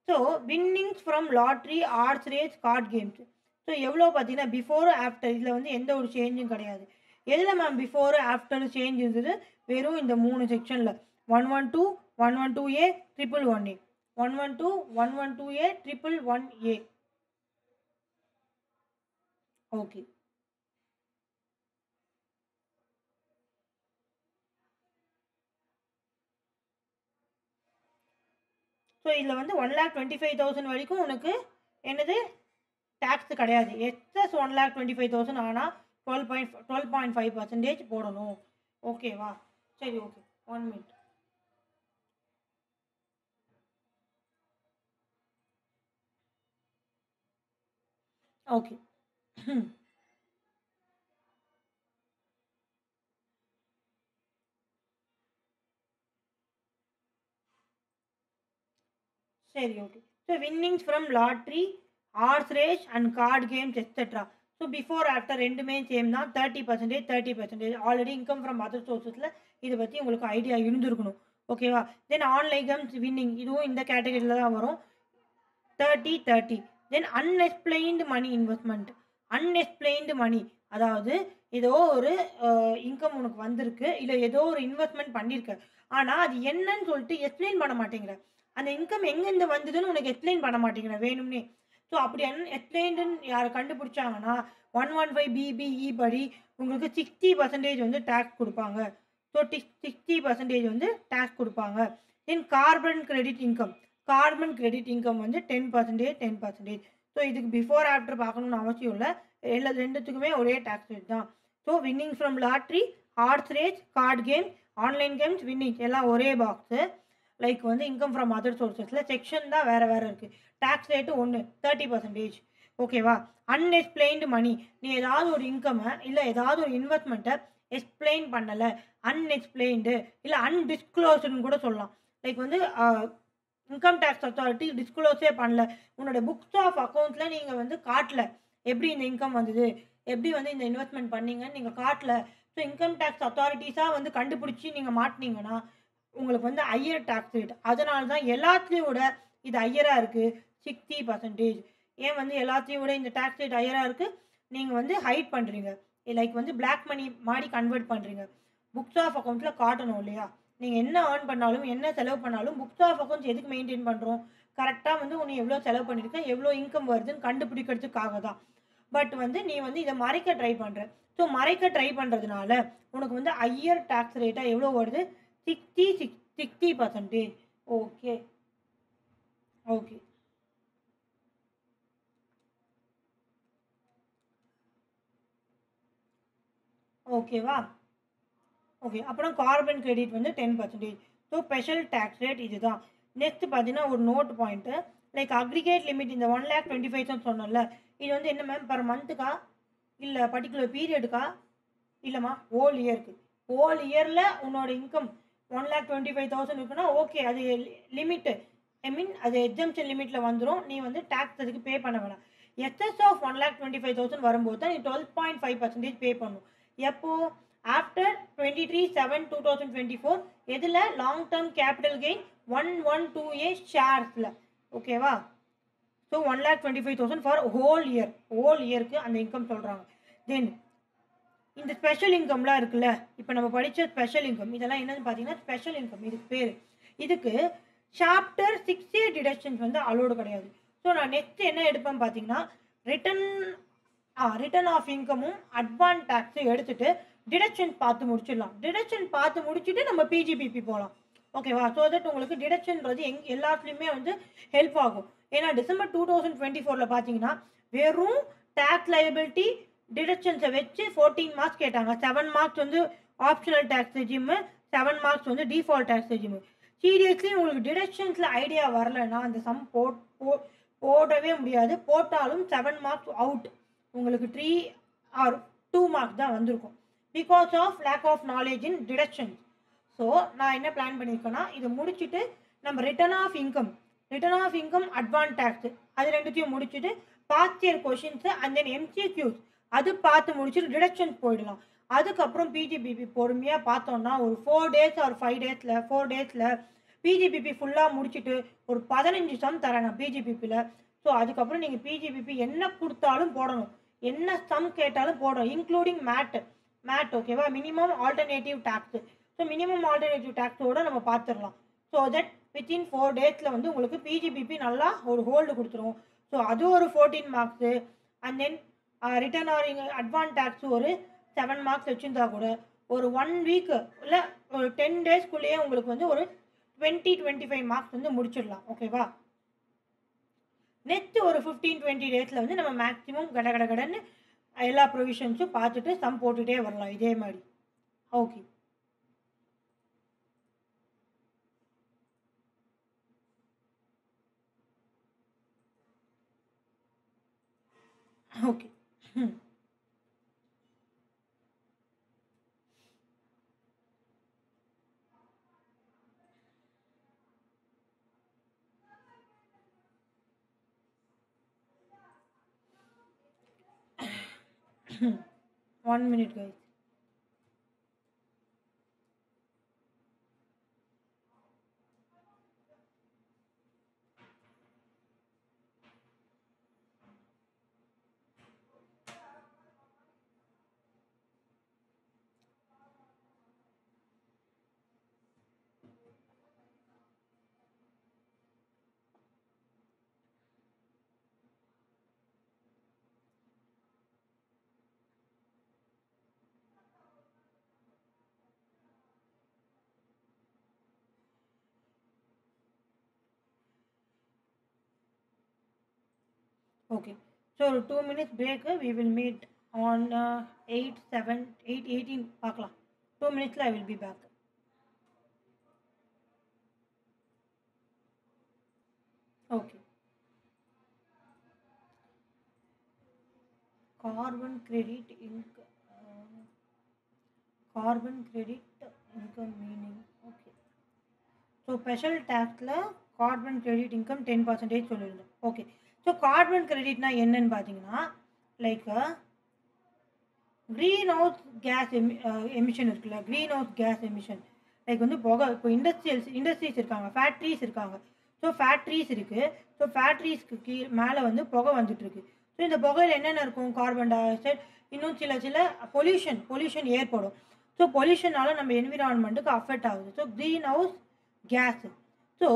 So winnings from lottery, horse race, card games. So எவ்வளோ பார்த்தீங்கன்னா பிஃபோர் ஆஃப்டர் இதில் வந்து எந்த ஒரு சேஞ்சும் கிடையாது. எதில் மேம் பிஃபோர் ஆஃப்டர் சேஞ்ச் இருந்தது? வெறும் இந்த 3 செக்ஷனில் 112, 112A, 111A, 112, 112A, 111A. Okay, so இதில் வந்து 1,25,000 வரைக்கும் உனக்கு என்னது டேக்ஸ் கிடையாது. எக்ஸஸ் 1,25,000 ஆனால் 12.5% போடணும். ஓகேவா? சரி, ஓகே, 1 minute. ஓகே, சரி, okay. So winnings from lottery, horse race and card games etcetera. So before after ரெண்டுமே சேம் தான். 30%, 30%. ஆல்ரெடி இன்கம் ஃப்ரம் அதர் சோர்ஸஸில் இதை பற்றி உங்களுக்கு ஐடியா இருந்திருக்கணும். ஓகேவா? தென் ஆன்லைன் கேம்ஸ் வின்னிங், இதுவும் இந்த கேட்டகரியில் தான் வரும். 30, 30. தென் அன்எக்ஸ்பிளைன்டு மணி இன்வெஸ்ட்மெண்ட். அன்எக்ஸ்பிளைன்டு மணி அதாவது ஏதோ ஒரு இன்கம் உனக்கு வந்திருக்கு, இல்லை ஏதோ ஒரு இன்வெஸ்ட்மெண்ட் பண்ணியிருக்க, ஆனால் அது என்னன்னு சொல்லிட்டு எக்ஸ்பிளைன் பண்ண மாட்டேங்கிற. அந்த இன்கம் எங்கேருந்து வந்ததுன்னு உனக்கு எக்ஸ்பிளைன் பண்ண மாட்டேங்கிற வேணும்னே. ஸோ அப்படி எக்ஸ்பிளைன்டுன்னு யாரை கண்டுபிடிச்சாங்கன்னா 115BBE படி உங்களுக்கு 60% வந்து டேக்ஸ் கொடுப்பாங்க. ஸோ 60% வந்து டேக்ஸ் கொடுப்பாங்க. Then carbon credit income. Carbon credit income வந்து 10%, 10%. ஸோ இதுக்கு பிஃபோர் ஆஃப்டர் பார்க்கணுன்னு அவசியம் இல்லை. ரெண்டுத்துக்குமே ஒரே டேக்ஸ் ரேட் தான். So winning from lottery, horse race, card game, online games, winning எல்லாம் ஒரே பாக்ஸு. லைக் வந்து இன்கம் ஃப்ரம் அதர் சோர்சஸில் செக்ஷன் தான் வேறு வேறு இருக்குது. Tax rate 30%. ஓகேவா? அன்எக்ஸ்பிளைன்டு மணி, நீ ஏதாவது ஒரு இன்கம்மை இல்லை ஏதாவது ஒரு இன்வெஸ்ட்மெண்ட்டை எக்ஸ்பிளைன் பண்ணலை, அன்எக்ஸ்பிளைன்டு இல்லை அன்டிஸ்க்ளோஸ்டுன்னு கூட சொல்லலாம். லைக் வந்து இன்கம் டேக்ஸ் அத்தாரிட்டி டிஸ்க்ளோஸே பண்ணல, உன்னோட புக்ஸ் ஆஃப் அக்கௌண்ட்ஸில் நீங்கள் வந்து காட்டல எப்படி இந்த இன்கம் வந்தது, எப்படி வந்து இந்த இன்வெஸ்ட்மெண்ட் பண்ணீங்கன்னு நீங்கள் காட்டல. ஸோ இன்கம் டேக்ஸ் அத்தாரிட்டிஸாக வந்து கண்டுபிடிச்சி நீங்கள் மாட்டினீங்கன்னா உங்களுக்கு வந்து ஹையர் டேக்ஸ் ரேட். அதனால தான் எல்லாத்துலேயும் விட இது ஹையராக இருக்குது, 60%. ஏன் வந்து எல்லாத்தையும் விட இந்த டேக்ஸ் ரேட் ஹையராக இருக்குது? நீங்கள் வந்து ஹைட் பண்ணுறீங்க, லைக் வந்து பிளாக் மணி மாதிரி கன்வெர்ட் பண்ணுறீங்க. புக்ஸ் ஆஃப் அக்கௌண்ட்டில் காட்டணும் இல்லையா? நீங்கள் என்ன ஏர்ன் பண்ணாலும் என்ன செலவு பண்ணாலும் புக்ஸ் ஆஃப் அக்கௌண்ட்ஸ் எதுக்கு மெயின்டைன் பண்ணுறோம்? கரெக்டாக வந்து உன்னை எவ்வளோ செலவு பண்ணியிருக்க, எவ்வளோ இன்கம் வருதுன்னு கண்டுபிடிக்கிறதுக்காக தான். பட் வந்து நீ வந்து இதை மறைக்க ட்ரை பண்ணுற. ஸோ மறைக்க ட்ரை பண்ணுறதுனால உனக்கு வந்து ஹையர் டேக்ஸ் ரேட்டாக எவ்வளோ வருது? 60%. Okay, okay. ஓகேவா? ஓகே. அப்புறம் கார்பன் கிரெடிட் வந்து 10%. ஸோ ஸ்பெஷல் டேக்ஸ் ரேட் இதுதான். நெக்ஸ்ட் பார்த்தீங்கன்னா ஒரு note point like aggregate limit இந்த 1,25,000 சொன்னோம்ல, இது வந்து என்ன மேம் பெர் மந்த்துக்கா இல்லை பர்டிகுலர் பீரியடுக்கா? இல்லைம்மா, ஹோல் இயருக்கு. ஹோல் இயரில் உன்னோட இன்கம் 1,25,000 இருக்குன்னா ஓகே, அது லிமிட்டு. ஐ மீன் அது எக்ஸம்ஷன் லிமிட்டில் வந்துடும். நீ வந்து டேக்ஸ் அதுக்கு பே பண்ண வேணாம். எக்ஸஸ் ஆஃப் 1,25,000 வரும்போது தான் நீ 12.5% பே பண்ணணும். எப்போ? ஆஃப்டர் 23/7/2024. எதில்? Long term capital gain 112A ஷேர்ஸில். ஓகேவா? So 1,25,000 for whole year. Whole இயருக்கு அந்த இன்கம் சொல்கிறாங்க. தென் இந்த ஸ்பெஷல் இன்கம்லாம் இருக்குல்ல, இப்போ நம்ம படித்த ஸ்பெஷல் இன்கம் இதெல்லாம் என்னன்னு பார்த்தீங்கன்னா ஸ்பெஷல் இன்கம் இதுக்கு பேர். இதுக்கு சாப்டர் 6A டிடக்ஷன்ஸ் வந்து அலோடு கிடையாது. ஸோ நான் நெக்ஸ்ட் என்ன எடுப்பேன் பார்த்தீங்கன்னா ரிட்டர்ன் ஆஃப் இன்கமும் அட்வான்ஸ் டேக்ஸும் எடுத்துகிட்டு டிடக்ஷன் பார்த்து முடிச்சிடலாம். டிடக்ஷன் பார்த்து முடிச்சுட்டு நம்ம பிஜிபிபி போகலாம். ஓகேவா? ஸோ தட் உங்களுக்கு டிடக்ஷன்றது எல்லாத்துலேயுமே வந்து ஹெல்ப் ஆகும். ஏன்னா டிசம்பர் 2024 பார்த்தீங்கன்னா வெறும் டேக்ஸ் லைபிலிட்டி டிடக்ஷன்ஸை வச்சு 14 மார்க்ஸ் கேட்டாங்க. 7 மார்க்ஸ் வந்து ஆப்ஷனல் டேக்ஸ் ரெஜிமு, 7 மார்க்ஸ் வந்து டிஃபால்ட் டேக்ஸ் ரெஜிமு. சீரியஸ்லி உங்களுக்கு டிடக்ஷன்ஸில் ஐடியா வரலைன்னா அந்த சம் போடவே முடியாது. போட்டாலும் 7 மார்க்ஸ் அவுட். உங்களுக்கு 3 ஆர் 2 மார்க்ஸ் தான் வந்திருக்கும் because of lack of knowledge in deductions. So நான் என்ன பிளான் பண்ணியிருக்கேன்னா இதை முடிச்சுட்டு நம்ம return of income advance tax அது ரெண்டுத்தையும் முடிச்சுட்டு past year questions and then MCQs அது பார்த்து முடிச்சுட்டு டிடக்ஷன்ஸ் போயிடலாம். அதுக்கப்புறம் பிஜிபிபி பொறுமையாக பார்த்தோன்னா ஒரு 4 days ஆர் 5 days பிஜிபிபி ஃபுல்லாக முடிச்சுட்டு ஒரு 15 சம் தரேன் நான் பிஜிபிபியில். ஸோ அதுக்கப்புறம் நீங்கள் பிஜிபிபி என்ன கொடுத்தாலும் போடணும், என்ன சம் கேட்டாலும் போடணும், இன்க்ளூடிங் மேட். ஓகேவா? Minimum alternative tax. So minimum alternative டேக்ஸோடு நம்ம பார்த்துடலாம். ஸோ தட் வித்தின் 4 days வந்து உங்களுக்கு பிஜிபிபி நல்லா ஒரு ஹோல்டு கொடுத்துரும். ஸோ அது ஒரு 14 marks and then return or advance tax ஒரு 7 மார்க்ஸ் வச்சுருந்தா கூட ஒரு 1 வீக் இல்லை ஒரு 10 daysக்குள்ளேயே உங்களுக்கு வந்து ஒரு 20-25 மார்க்ஸ் வந்து முடிச்சிடலாம். ஓகேவா? நெக்ஸ்ட் ஒரு 15-20 days வந்து நம்ம மேக்ஸிமம் கடன்னு எல்லா ப்ரொவிஷன்ஸும் பார்த்துட்டு சம் போட்டுகிட்டே வரலாம் இதே மாதிரி. Okay. Okay. 1 minute guys. Okay, so 2 minutes break. We will meet on 8:18 பார்க்கலாம். 2 minutes I will be back. Okay. Carbon credit income meaning. Okay. So special taxல carbon credit income 10% சொல்லிருந்தோம். Okay. ஸோ கார்பன் கிரெடிட்னா என்னன்னு பார்த்தீங்கன்னா like greenhouse gas emission இருக்குல்ல, greenhouse gas emission like வந்து புகை. இப்போ இண்டஸ்ட்ரீஸ் இருக்காங்க, ஃபேக்ட்ரிஸ் இருக்காங்க. ஸோ ஃபேக்ட்ரிஸ் இருக்குது. ஸோ ஃபேக்ட்ரிஸ்க்கு மேலே வந்து புகை வந்துட்டுருக்கு. ஸோ இந்த புகையில் என்னென்ன இருக்கும்? கார்பன் டை ஆக்சைடு, இன்னும் சில பொல்யூஷன் ஏற்படும். ஸோ பொல்யூஷனால் நம்ம என்விரான்மெண்ட்டுக்கு அஃபெக்ட் ஆகுது. So greenhouse gas. So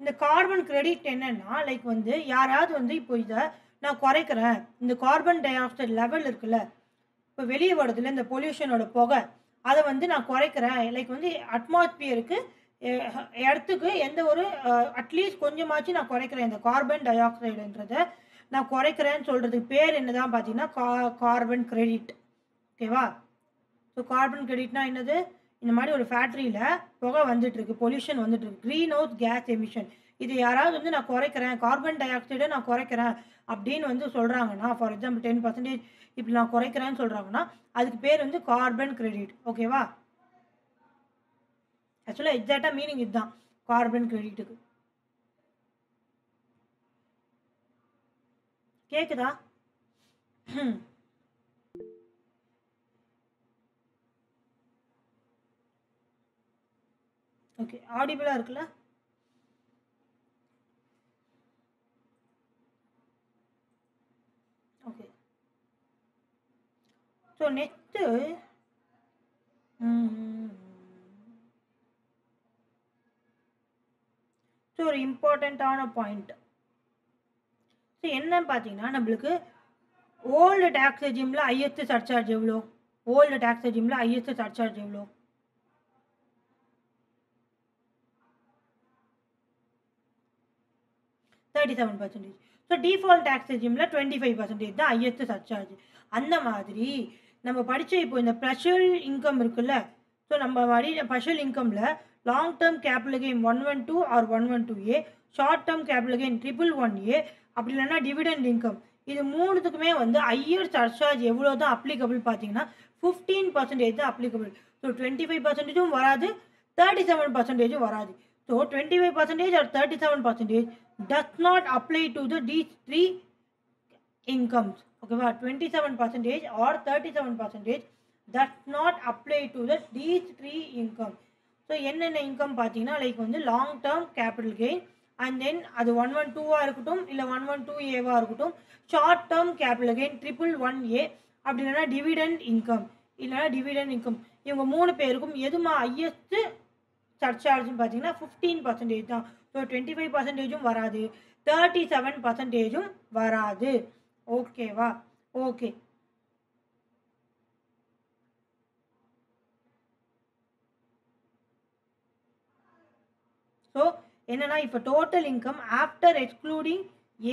இந்த கார்பன் கிரெடிட் என்னன்னா லைக் வந்து யாராவது வந்து இப்போ இதை நான் குறைக்கிறேன், இந்த கார்பன் டை ஆக்சைடு லெவல் இருக்குல்ல இப்போ வெளியே வருதுல இந்த பொல்யூஷனோட புகை, அதை வந்து நான் குறைக்கிறேன். லைக் வந்து அட்மாஸ்பியருக்கு இடத்துக்கு எந்த ஒரு அட்லீஸ்ட் கொஞ்சமாச்சு நான் குறைக்கிறேன், இந்த கார்பன் டை ஆக்சைடுன்றதை நான் குறைக்கிறேன்னு சொல்கிறதுக்கு பேர் என்ன தான் பார்த்தீங்கன்னா கார்பன் கிரெடிட். ஓகேவா? ஸோ கார்பன் கிரெடிட்னா என்னது? இந்த மாதிரி ஒரு ஃபேக்ட்ரியில் புகை வந்துட்டுருக்கு, பொல்யூஷன் வந்துட்டுருக்கு, க்ரீன் ஹவுஸ் கேஸ் எமிஷன். இது யாராவது வந்து நான் குறைக்கிறேன், கார்பன் டை ஆக்சைடை நான் குறைக்கிறேன் அப்படின்னு வந்து சொல்கிறாங்கன்னா, ஃபார் எக்ஸாம்பிள் 10% இப்படி நான் குறைக்கிறேன்னு சொல்கிறாங்கன்னா, அதுக்கு பேர் வந்து கார்பன் கிரெடிட். ஓகேவா? ஆக்சுவலாக எக்ஸாக்டாக மீனிங் இதுதான் கார்பன் கிரெடிட்டுக்கு. கேக்குதா? ஓகே, ஆடிபிளா இருக்குல்ல? ஓகே, ஸோ நெக்ஸ்ட்டு ஸோ ஒரு இம்பார்ட்டண்ட்டான பாயிண்ட். ஸோ என்னன்னு பார்த்தீங்கன்னா, நம்மளுக்கு ஓல்டு டேக்ஸ் ரெஜிமில் ஹையஸ்ட் சர்சார்ஜ் எவ்வளோ? ஓல்டு டேக்ஸ் ரெஜிமில் ஹையஸ்ட் சர்சார்ஜ் எவ்வளோ? 37%. ஸோ டிஃபால்ட் டேக்ஸ் ரெஜிமில் 25% தான் ஹையஸ்ட் சர்சார்ஜ். அந்த மாதிரி நம்ம படித்த இப்போ இந்த ஸ்பெஷல் இன்கம் இருக்குல்ல, ஸோ நம்ம மாதிரி ஸ்பெஷல் இன்கமில் long term capital gain 112 or 112A, short term capital gain 111A, அப்படி இல்லைன்னா டிவிடெண்ட் இன்கம், இது மூணுத்துக்குமே வந்து ஹையர் சர்சார்ஜ் எவ்வளோ தான் அப்ளிகபிள் பார்த்தீங்கன்னா 15% தான் அப்ளிகபிள். ஸோ 25%ம் வராது, 37%ம் வராது. So 25% or 37% does not apply to these three incomes. ஓகேவா? 27% or 37% does not apply to these three income. So என்னென்ன இன்கம் பார்த்தீங்கன்னா, லைக் வந்து long term capital gain, and then அது 112ஆக இருக்கட்டும், இல்லை 112Aவாக இருக்கட்டும், short term capital gain 111A, அப்படி இல்லைன்னா டிவிடெண்ட் இன்கம், இல்லைனா டிவிடெண்ட் இன்கம். இவங்க 3 பேருக்கும் எதுமா ஹையஸ்ட்டு சர்சார்ஜ்னு பார்த்தீங்கன்னா 15% தான். ஸோ 25%ம் வராது, 37%ம் வராது. ஓகேவா? ஓகே, ஸோ என்னன்னா, இப்போ total income after excluding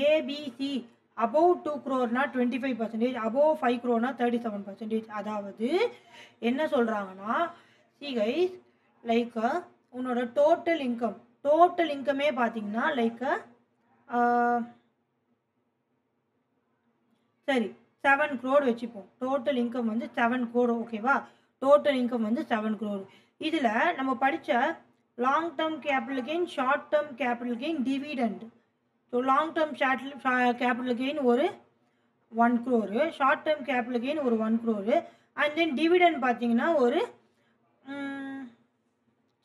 ABC above 2 crore 25%, above 5 crore 37%. அதாவது என்ன சொல்கிறாங்கன்னா, சி கைஸ், லைக் உன்னோட டோட்டல் இன்கமே பார்த்தீங்கன்னா லைக் சரி 7 crore வச்சுப்போம். டோட்டல் இன்கம் வந்து 7 crore. ஓகேவா? டோட்டல் இன்கம் வந்து 7 crore. இதில் நம்ம படித்த long term capital gain, short term capital gain, dividend. So long term capital gain ஒரு 1 crore, short term capital gain ஒரு 1 crore, அண்ட் தென் டிவிடெண்ட் பார்த்தீங்கன்னா ஒரு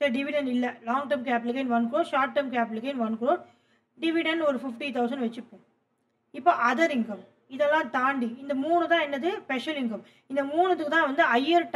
சரி டிவிடெண்ட் இல்லை, long term capital gain 1 crore, short term capital gain 1 crore, dividend ஒரு 50,000 வச்சுப்போம். இப்போ other income இதெல்லாம் தாண்டி இந்த 3 தான் என்னது? Special income. இந்த 3த்துக்கு தான் வந்து ஹையர்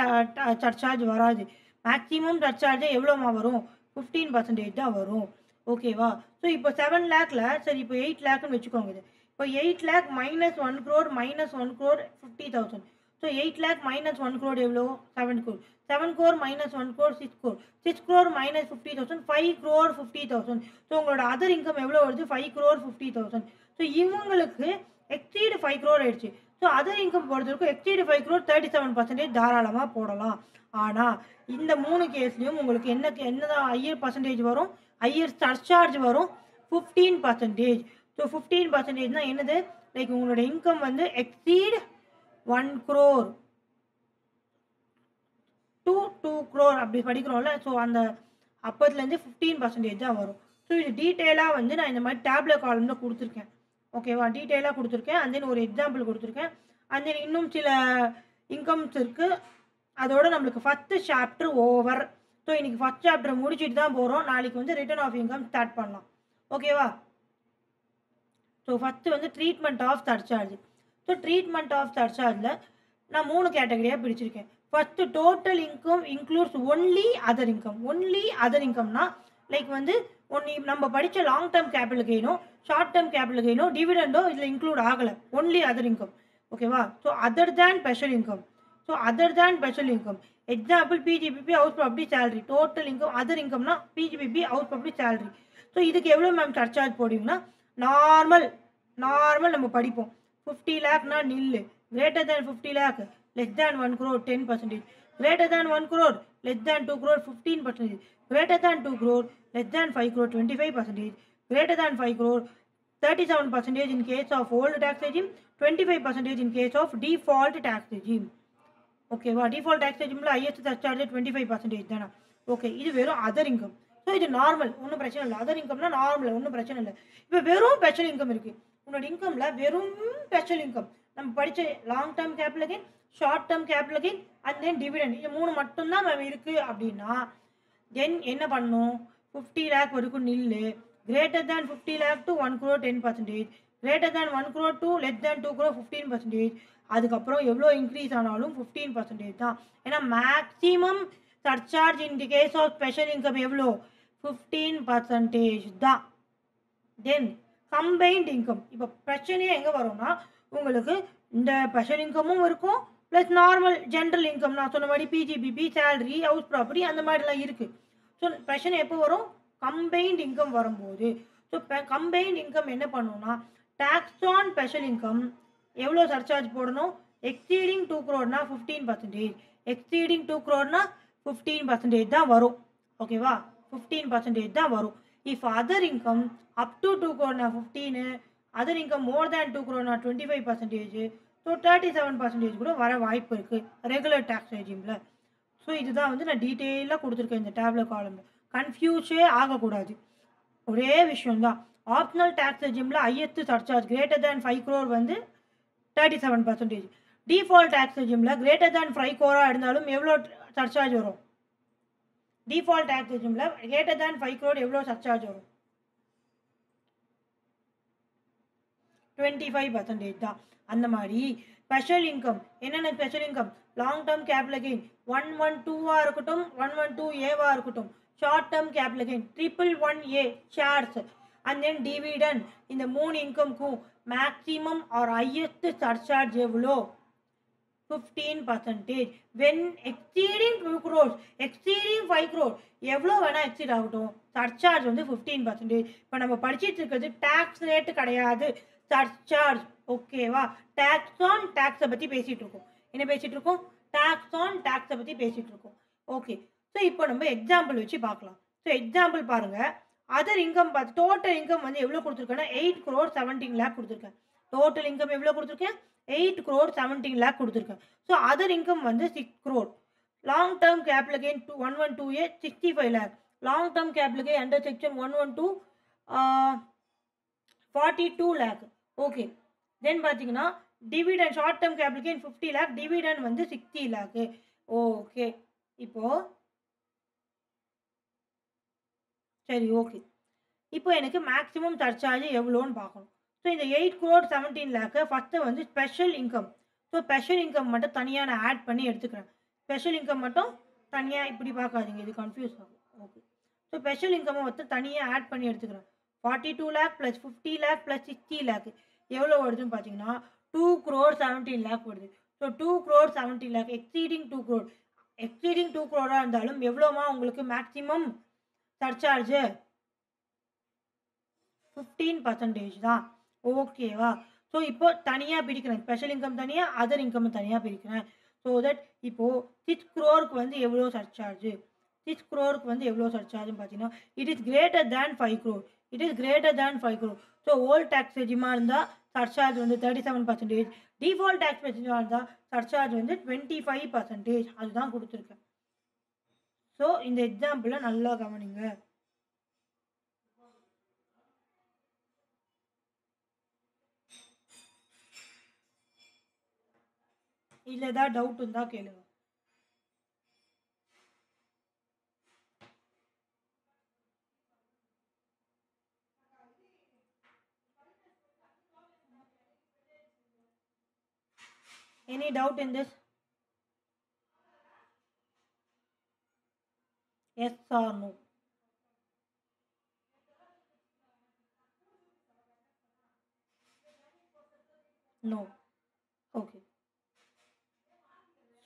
சர்சார்ஜ் வராது. மேக்ஸிமம் சர்சார்ஜே எவ்வளோமா வரும்? 15% தான் வரும். ஓகேவா? ஸோ இப்போ 7 lakhல சரி இப்போ 8 lakhன்னு வச்சுக்கோங்க. இது இப்போ 8 lakh minus 1 crore minus 1 crore 50,000. So 8 lakh minus 1 crore எவ்வளோ? 7 crore. 7 crore minus 1 crore 6 crore. 6 crore minus 50,000 5 crore 50,000. So உங்களோட அதர் இன்கம் எவ்வளோ வருது? 5 crore 50,000. ஸோ இவங்களுக்கு எக்ஸீடு 5 crore ஆயிடுச்சு. ஸோ அதர் இன்கம் பொறுத்தவரைக்கும் எக்ஸீடு 5 crore 37% தாராளமாக போடலாம். ஆனால் இந்த 3 கேஸ்லையும் உங்களுக்கு என்னதான் ஹையர் பர்சன்டேஜ் வரும்? ஹையர் சர்சார்ஜ் வரும் 15%. ஸோ 15%னா என்னது? லைக் உங்களோட இன்கம் வந்து எக்ஸீட் 1 crore to 2 crore அப்படி படிக்கிறோம்ல. ஸோ அந்த அப்போதுலேருந்து 15% தான் வரும். ஸோ இது டீட்டெயிலாக வந்து நான் இந்த மாதிரி டேப்லெட் காலமில் கொடுத்துருக்கேன். ஓகேவா? டீட்டெயிலாக கொடுத்துருக்கேன். அண்ட் தென் ஒரு எக்ஸாம்பிள் கொடுத்துருக்கேன். அண்ட் தென் இன்னும் சில இன்கம்ஸ் இருக்குது. அதோட நம்மளுக்கு ஃபஸ்ட்டு சாப்டர் ஓவர். ஸோ இன்றைக்கி ஃபஸ்ட் சாப்டர் முடிச்சுட்டு தான் போகிறோம். நாளைக்கு வந்து ரிட்டர்ன் ஆஃப் இன்கம் ஸ்டார்ட் பண்ணலாம். ஓகேவா? ஸோ ஃபஸ்ட்டு வந்து treatment of surcharge. So treatment of சர்சார்ஜில் நான் 3 கேட்டகரியாக பிரிச்சிருக்கேன். First total income includes only other income. Only other இன்கம்னா லைக் வந்து நம்ம படித்த லாங் டேர்ம் கேபிட்டல் கெயினோ, ஷார்ட் டேர்ம் கேபிட்டல் கெயினோ, டிவிடெண்டோ இதில் இன்க்ளூட் ஆகலை. Only other income. ஓகேவா? So other than special income. So other than special income example PGBP, house property, salary. Total income other இன்கம்னா PGBP, house property, salary. So இதுக்கு எவ்வளோ ma'am surcharge போடுவீங்கன்னா, normal நம்ம படிப்போம். 50 lakhனா நில்லு, greater than 50 lakh less than 1 crore 10%, greater than 1 crore less than 2 crore 15%, greater than 2 crore less than 5 crore 25%, greater than 5 crore 37% in case of old tax regime, 25% in case of default tax regime. ஓகேவா? Default tax ரெஜிமில் highest surcharge 25% தானே. Okay, இது வெறும் other income. So இது normal, ஒன்றும் பிரச்சனை இல்லை. Other இன்கம்னா normal, ஒன்றும் பிரச்சனை இல்லை. இப்போ வெறும் ஸ்பெஷல் இன்கம் இருக்குது. உன்னோட இன்கமில் வெறும் ஸ்பெஷல் இன்கம் நம்ம படித்த long term capital gain, short term capital gain and then dividend, இது 3 மட்டும்தான் நம்ம இருக்குது அப்படின்னா தென் என்ன பண்ணணும்? 50 lakh வரைக்கும் நில்லு. Greater than 50 lakh to 1 crore 10%, greater than 1 crore to less than 2 crore 15%, அதுக்கப்புறம் எவ்வளோ இன்க்ரீஸ் ஆனாலும் 15% தான். ஏன்னா maximum surcharge in the case of special income எவ்வளோ? 15% தான். Then combined income. இப்போ பிரச்சனையே எங்கே வரும்னா, உங்களுக்கு இந்த ஸ்பெஷல் இன்கமும் இருக்கும் ப்ளஸ் நார்மல் ஜென்ரல் இன்கம், நான் சொன்ன மாதிரி பிஜிபிபி, சேலரி, ஹவுஸ் ப்ராப்பர்ட்டி அந்த மாதிரிலாம் இருக்குது. ஸோ பிரச்சனை எப்போ வரும்? கம்பைன்ட் இன்கம் வரும்போது. ஸோ கம்பைன்ட் இன்கம் என்ன பண்ணணும்னா, டேக்ஸ் ஆன் ஸ்பெஷல் இன்கம் எவ்வளோ சர்ச்சார்ஜ் போடணும்? எக்ஸீடிங் 2 crore 15%, எக்ஸீடிங் 2 crore 15% தான் வரும். ஓகேவா? 15% தான் வரும். If other income up to 2 crore 15, other income more than 2 crore 25%, so 37% கூட வர வாய்ப்பு இருக்குது ரெகுலர் டேக்ஸ் ரெஜிமில். ஸோ இதுதான் வந்து நான் டீட்டெயிலாக கொடுத்துருக்கேன் இந்த டேப்லெட் காலமில். கன்ஃபியூஸே ஆகக்கூடாது. ஒரே விஷயம்தான். ஆப்ஷனல் டேக்ஸ் ரெஜிமில் highest surcharge greater than 5 crore வந்து 37%. டிஃபால்ட் டேக்ஸ் ரெஜிமில் கிரேட்டர் தேன் 5 crore இருந்தாலும் எவ்வளோ சர்ச்சார்ஜ் வரும்? டிஃபால்ட் டேக்ஸ் ரெஜிமில் கிரேட்டர் தேன் 5 crore எவ்வளோ சர்ச்சார்ஜ் வரும்? 25% தான். அந்த மாதிரி ஸ்பெஷல் இன்கம் என்னென்ன special income? Long term capital gain 112 இருக்கட்டும், 112A இருக்கட்டும், short term capital gain 111A shares and then dividend, இந்த 3 இன்கம்க்கும் மேக்ஸிமம் ஆர் ஹையஸ்ட் சர்ச்சார்ஜ் எவ்வளோ? 15%. When exceeding 2 crore, exceeding 5 crore எவ்வளோ வேணால் எக்ஸீட் ஆகட்டும், சர்ச்சார்ஜ் வந்து 15%. இப்போ நம்ம படிச்சுட்டு இருக்கிறது டேக்ஸ் ரேட்டு கிடையாது, சர்ச்சார்ஜ். ஓகேவா? டேக்ஸ் ஆன் டேக்ஸை பற்றி பேசிகிட்டு இருக்கோம். என்ன பேசிகிட்டு இருக்கோம்? டேக்ஸ் ஆன் டேக்ஸை பற்றி பேசிகிட்டு இருக்கோம். ஓகே, ஸோ இப்போ நம்ம எக்ஸாம்பிள் வச்சு பார்க்கலாம். ஸோ எக்ஸாம்பிள் பாருங்கள். அதர் இன்கம் பார்த்து டோட்டல் இன்கம் வந்து எவ்வளோ கொடுத்துருக்கேன்னா 8 crore 17 lakh கொடுத்துருக்கேன். டோட்டல் இன்கம் எவ்வளோ கொடுத்துருக்கேன்? 8 crore 17 lakh கொடுத்துருக்கேன். ஸோ அதர் இன்கம் வந்து 6 crore. Long term capital gain 112A 65 lakh. Long term capital gain under section 112 42 lakh. Okay, then பார்த்தீங்கன்னா dividend short term capital gain 50 lakh, dividend வந்து 60 lakh. Okay, இப்போது சரி, okay, இப்போ எனக்கு maximum surcharge எவ்வளோன்னு பார்க்கணும். So இந்த 8 crore 17 lakh ஃபஸ்ட்டு வந்து special income. So special income மட்டும் தனியாக நான் ஆட் பண்ணி எடுத்துக்கிறேன். ஸ்பெஷல் இன்கம் மட்டும் தனியாக இப்படி பார்க்காதீங்க, இது கன்ஃபியூஸ் ஆகும். ஓகே, ஸோ ஸ்பெஷல் இன்கம்மை வந்து தனியாக ஆட் பண்ணி எடுத்துக்கிறேன். 42 lakh plus 50 lakh plus 60 lakh எவ்வளோ வருதுன்னு பார்த்தீங்கன்னா 2 crore 17 lakh வருது. So 2 crore 17 lakh exceeding 2 crore. Exceeding 2 crore இருந்தாலும் எவ்வளோமா உங்களுக்கு மேக்ஸிமம் சர்ச்சார்ஜு? 15% தான். ஓகேவா? ஸோ இப்போ தனியாக பிரிக்கிறேன். ஸ்பெஷல் இன்கம் தனியாக, அதர் இன்கம் தனியாக பிரிக்கிறேன். ஸோ தட் இப்போது 6 crore வந்து எவ்வளோ சர்ச்சார்ஜு? 6 crore வந்து எவ்வளோ சர்ச்சார்ஜுன்னு பார்த்தீங்கன்னா it is greater than 5 crore. It is greater than 5 crore. So old tax ரெஜிமாக இருந்தால் சர்ச்சார்ஜ் வந்து 37%, டிஃபால்ட் டேக்ஸ் ரெஜிமாக இருந்தால் சர்ச்சார்ஜ் வந்து 25%. அதுதான் கொடுத்துருக்கேன். ஸோ இந்த எக்ஸாம்பிளை நல்லா கவனிங்க. இதில் ஏதாவது டவுட் இருந்தால் கேளுங்க. Any doubt in this? Yes or no? No. Okay.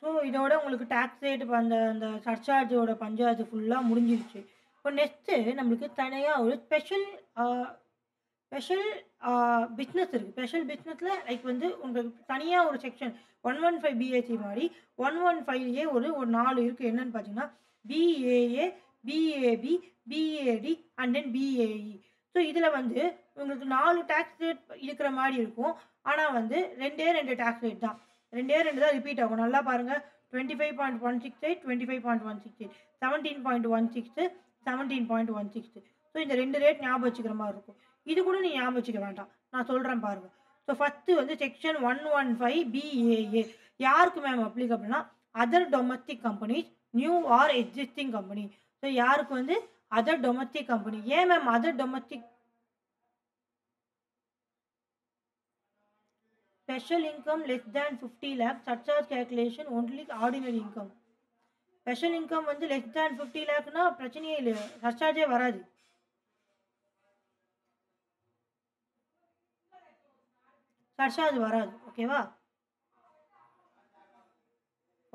So இதோட உங்களுக்கு டேக்ஸ் ரேட் அந்த சர்ச்சார்ஜோட பஞ்சாயத்து ஃபுல்லாக முடிஞ்சிருச்சு. இப்போ நெக்ஸ்ட்டு நம்மளுக்கு தனியாக ஒரு ஸ்பெஷல் பிஸ்னஸ் இருக்குது. ஸ்பெஷல் பிஸ்னஸில் லைக் வந்து உங்களுக்கு தனியாக ஒரு செக்ஷன் 115 BAC மாதிரி 115A ஒரு 4 இருக்குது. என்னன்னு பார்த்தீங்கன்னா BAA, BAB, BAD and then BAE. So இதில் வந்து உங்களுக்கு 4 டேக்ஸ் ரேட் இருக்கிற மாதிரி இருக்கும். ஆனால் வந்து 2 டேக்ஸ் ரேட் தான், 2 தான் ரிப்பீட் ஆகும். நல்லா பாருங்கள், 25.168, 25.168, 17.16, 17.16. ஸோ இந்த 2 ரேட் ஞாபகம் வச்சுக்கிற மாதிரி இருக்கும். இது கூட நீ ஞாபகம் வச்சுக்க வேண்டாம், நான் சொல்கிறேன் பாருங்கள். ஸோ ஃபஸ்ட்டு வந்து செக்ஷன் 115 BAA யாருக்கு மேம் அப்ளிகபிள்னா other domestic companies, new or existing company. So யாருக்கு வந்து அதர் டொமஸ்டிக் கம்பெனி. ஏன் ma'am other domestic? Special income less than 50 lakh surcharge calculation only ordinary income. Special income வந்து less than 50 lakhனா பிரச்சனையே இல்லை, சர்சார்ஜே வராது. சர்சார்ஜ் வராது. ஓகேவா?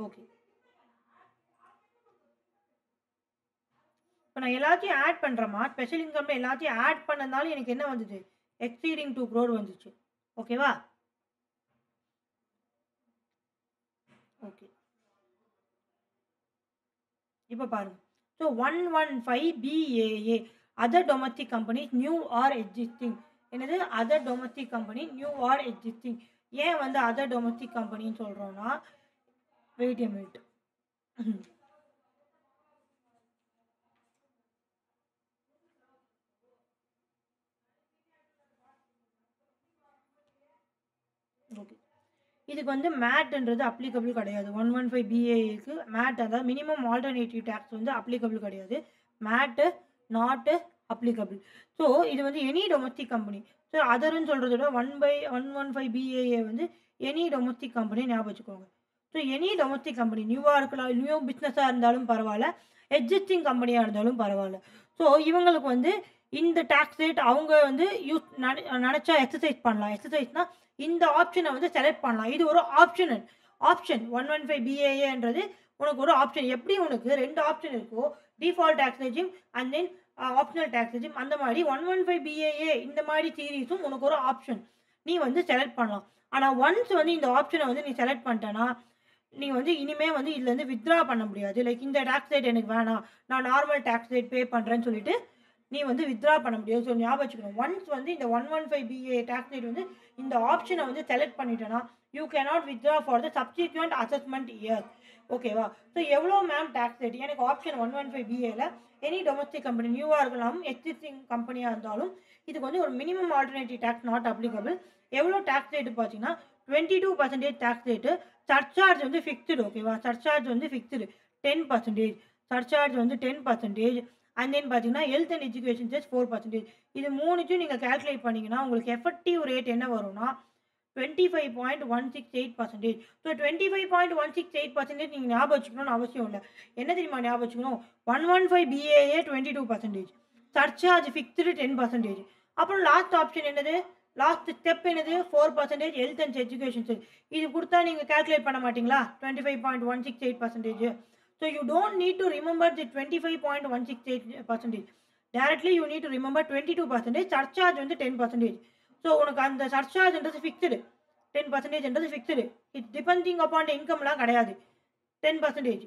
ஓகே, இப்போ நான் எல்லாத்தையும் ஆட் பண்ணுறேம்மா. ஸ்பெஷல் இன்கம்ல எல்லாத்தையும் ஆட் பண்ணதுனால எனக்கு என்ன வந்துச்சு, எக்ஸீடிங் 2 crore வந்துச்சு. ஓகேவா? ஓகே, இப்போ பாருங்க. So 115 BAA other domestic company new or existing. என்னது other domestic company new or existing. ஏன் வந்து அதர் டொமஸ்டிக் கம்பெனின்னு சொல்கிறோன்னா, வெயிட் எ மினிட். ஓகே, இதுக்கு வந்து மேட்ன்றது அப்ளிகபிள் கிடையாது. 115 BAAக்கு மேட், அதாவது மினிமம் ஆல்டர்னேட்டிவ் டேக்ஸ் வந்து அப்ளிகபிள் கிடையாது. மேட்டு நாட்டு அப்ளிகபிள். ஸோ இது வந்து எனி டொமஸ்டிக் கம்பெனி. ஸோ அதர்ன்னு சொல்கிறத விட 115 BAA வந்து எனி டொமஸ்டிக் கம்பெனி ஞாபகம் வச்சுக்கோங்க. ஸோ எனி டொமஸ்டிக் கம்பெனி நியூவாக இருக்கலாம், நியூ பிஸ்னஸாக இருந்தாலும் பரவாயில்ல, எக்ஸிஸ்டிங் கம்பெனியாக இருந்தாலும் பரவாயில்ல. ஸோ இவங்களுக்கு வந்து இந்த டேக்ஸ் ரேட் அவங்க வந்து நினச்சா எக்ஸசைஸ் பண்ணலாம். எக்ஸசைஸ்னால் இந்த ஆப்ஷனை வந்து செலக்ட் பண்ணலாம். இது ஒரு ஆப்ஷன். 115 BAAன்றது உனக்கு ஒரு ஆப்ஷன். எப்படி உனக்கு 2 ஆப்ஷன் இருக்கோ, default tax regime and then optional tax regime, அந்த மாதிரி 115 BAA இந்த மாதிரி சீரீஸும் உனக்கு ஒரு ஆப்ஷன், நீ வந்து செலக்ட் பண்ணலாம். ஆனால் ஒன்ஸ் வந்து இந்த ஆப்ஷனை வந்து நீ செலக்ட் பண்ணிட்டேன்னா நீ வந்து இனிமேல் வந்து இதுலேருந்து வித்ட்ரா பண்ண முடியாது. லைக் இந்த டேக்ஸ் ரேட் எனக்கு வேணாம், நான் நார்மல் டேக்ஸ் ரேட் பே பண்ணுறேன்னு சொல்லிட்டு நீ வந்து வித்ட்ரா பண்ண முடியாது. ஸோ ஞாபகம் வச்சுக்கணும், ஒன்ஸ் வந்து இந்த 115 BAA டேக்ஸ் ரேட் வந்து இந்த ஆப்ஷனை வந்து செலக்ட் பண்ணிட்டேன்னா you cannot withdraw for the subsequent assessment year. ஓகேவா? ஸோ எவ்வளோ மேம் டேக்ஸ் ரேட்? எனக்கு ஆப்ஷன் 115 BAல எனி டொமஸ்டிக் கம்பெனி நியூவாக இருக்கலாம், எக்ஸிஸ்டிங் கம்பெனியாக இருந்தாலும் இதுக்கு வந்து ஒரு minimum alternative tax not applicable. எவ்வளோ டேக்ஸ் ரேட்டு பார்த்தீங்கன்னா 22% டேக்ஸ் ரேட்டு. சர்சார்ஜ் வந்து ஃபிக்ஸ்டு. ஓகேவா? சர்சார்ஜ் வந்து ஃபிக்ஸ்டு 10%. சர்சார்ஜ் வந்து 10%. அண்ட் தென் பார்த்தீங்கன்னா ஹெல்த் அண்ட் எஜுகேஷன் சார்ஜ் 4%. இது மூணுச்சும் நீங்கள் கேல்குலேட் பண்ணிங்கன்னா உங்களுக்கு எஃபெக்டிவ் ரேட் என்ன வரும்னா 25.168%. ஸோ 25.168% நீங்கள் ஞாபகம் வச்சுக்கணும்னு அவசியம் இல்லை. என்ன தெரியுமா ஞாபகம் வச்சுக்கணும்? 115 BAA 22%, சர்சார்ஜ் ஃபிக்ஸ்டு 10%. அப்புறம் லாஸ்ட் ஆப்ஷன் என்னது, லாஸ்ட் ஸ்டெப் என்னது, 4% ஹெல்த் அண்ட் எஜுகேஷன் சார்ஜ். இது கொடுத்தா நீங்கள் கேல்குலேட் பண்ண மாட்டிங்களா 25.168%. So you don't need to remember the 25.168%. Directly you need to remember 22%. Surcharge வந்து 10%. So உனக்கு அந்த சர்சார்ஜ்ன்றது ஃபிக்ஸ்டு, 10%ன்றது fixed. It depending upon the இன்கம்லாம் கிடையாது, 10%.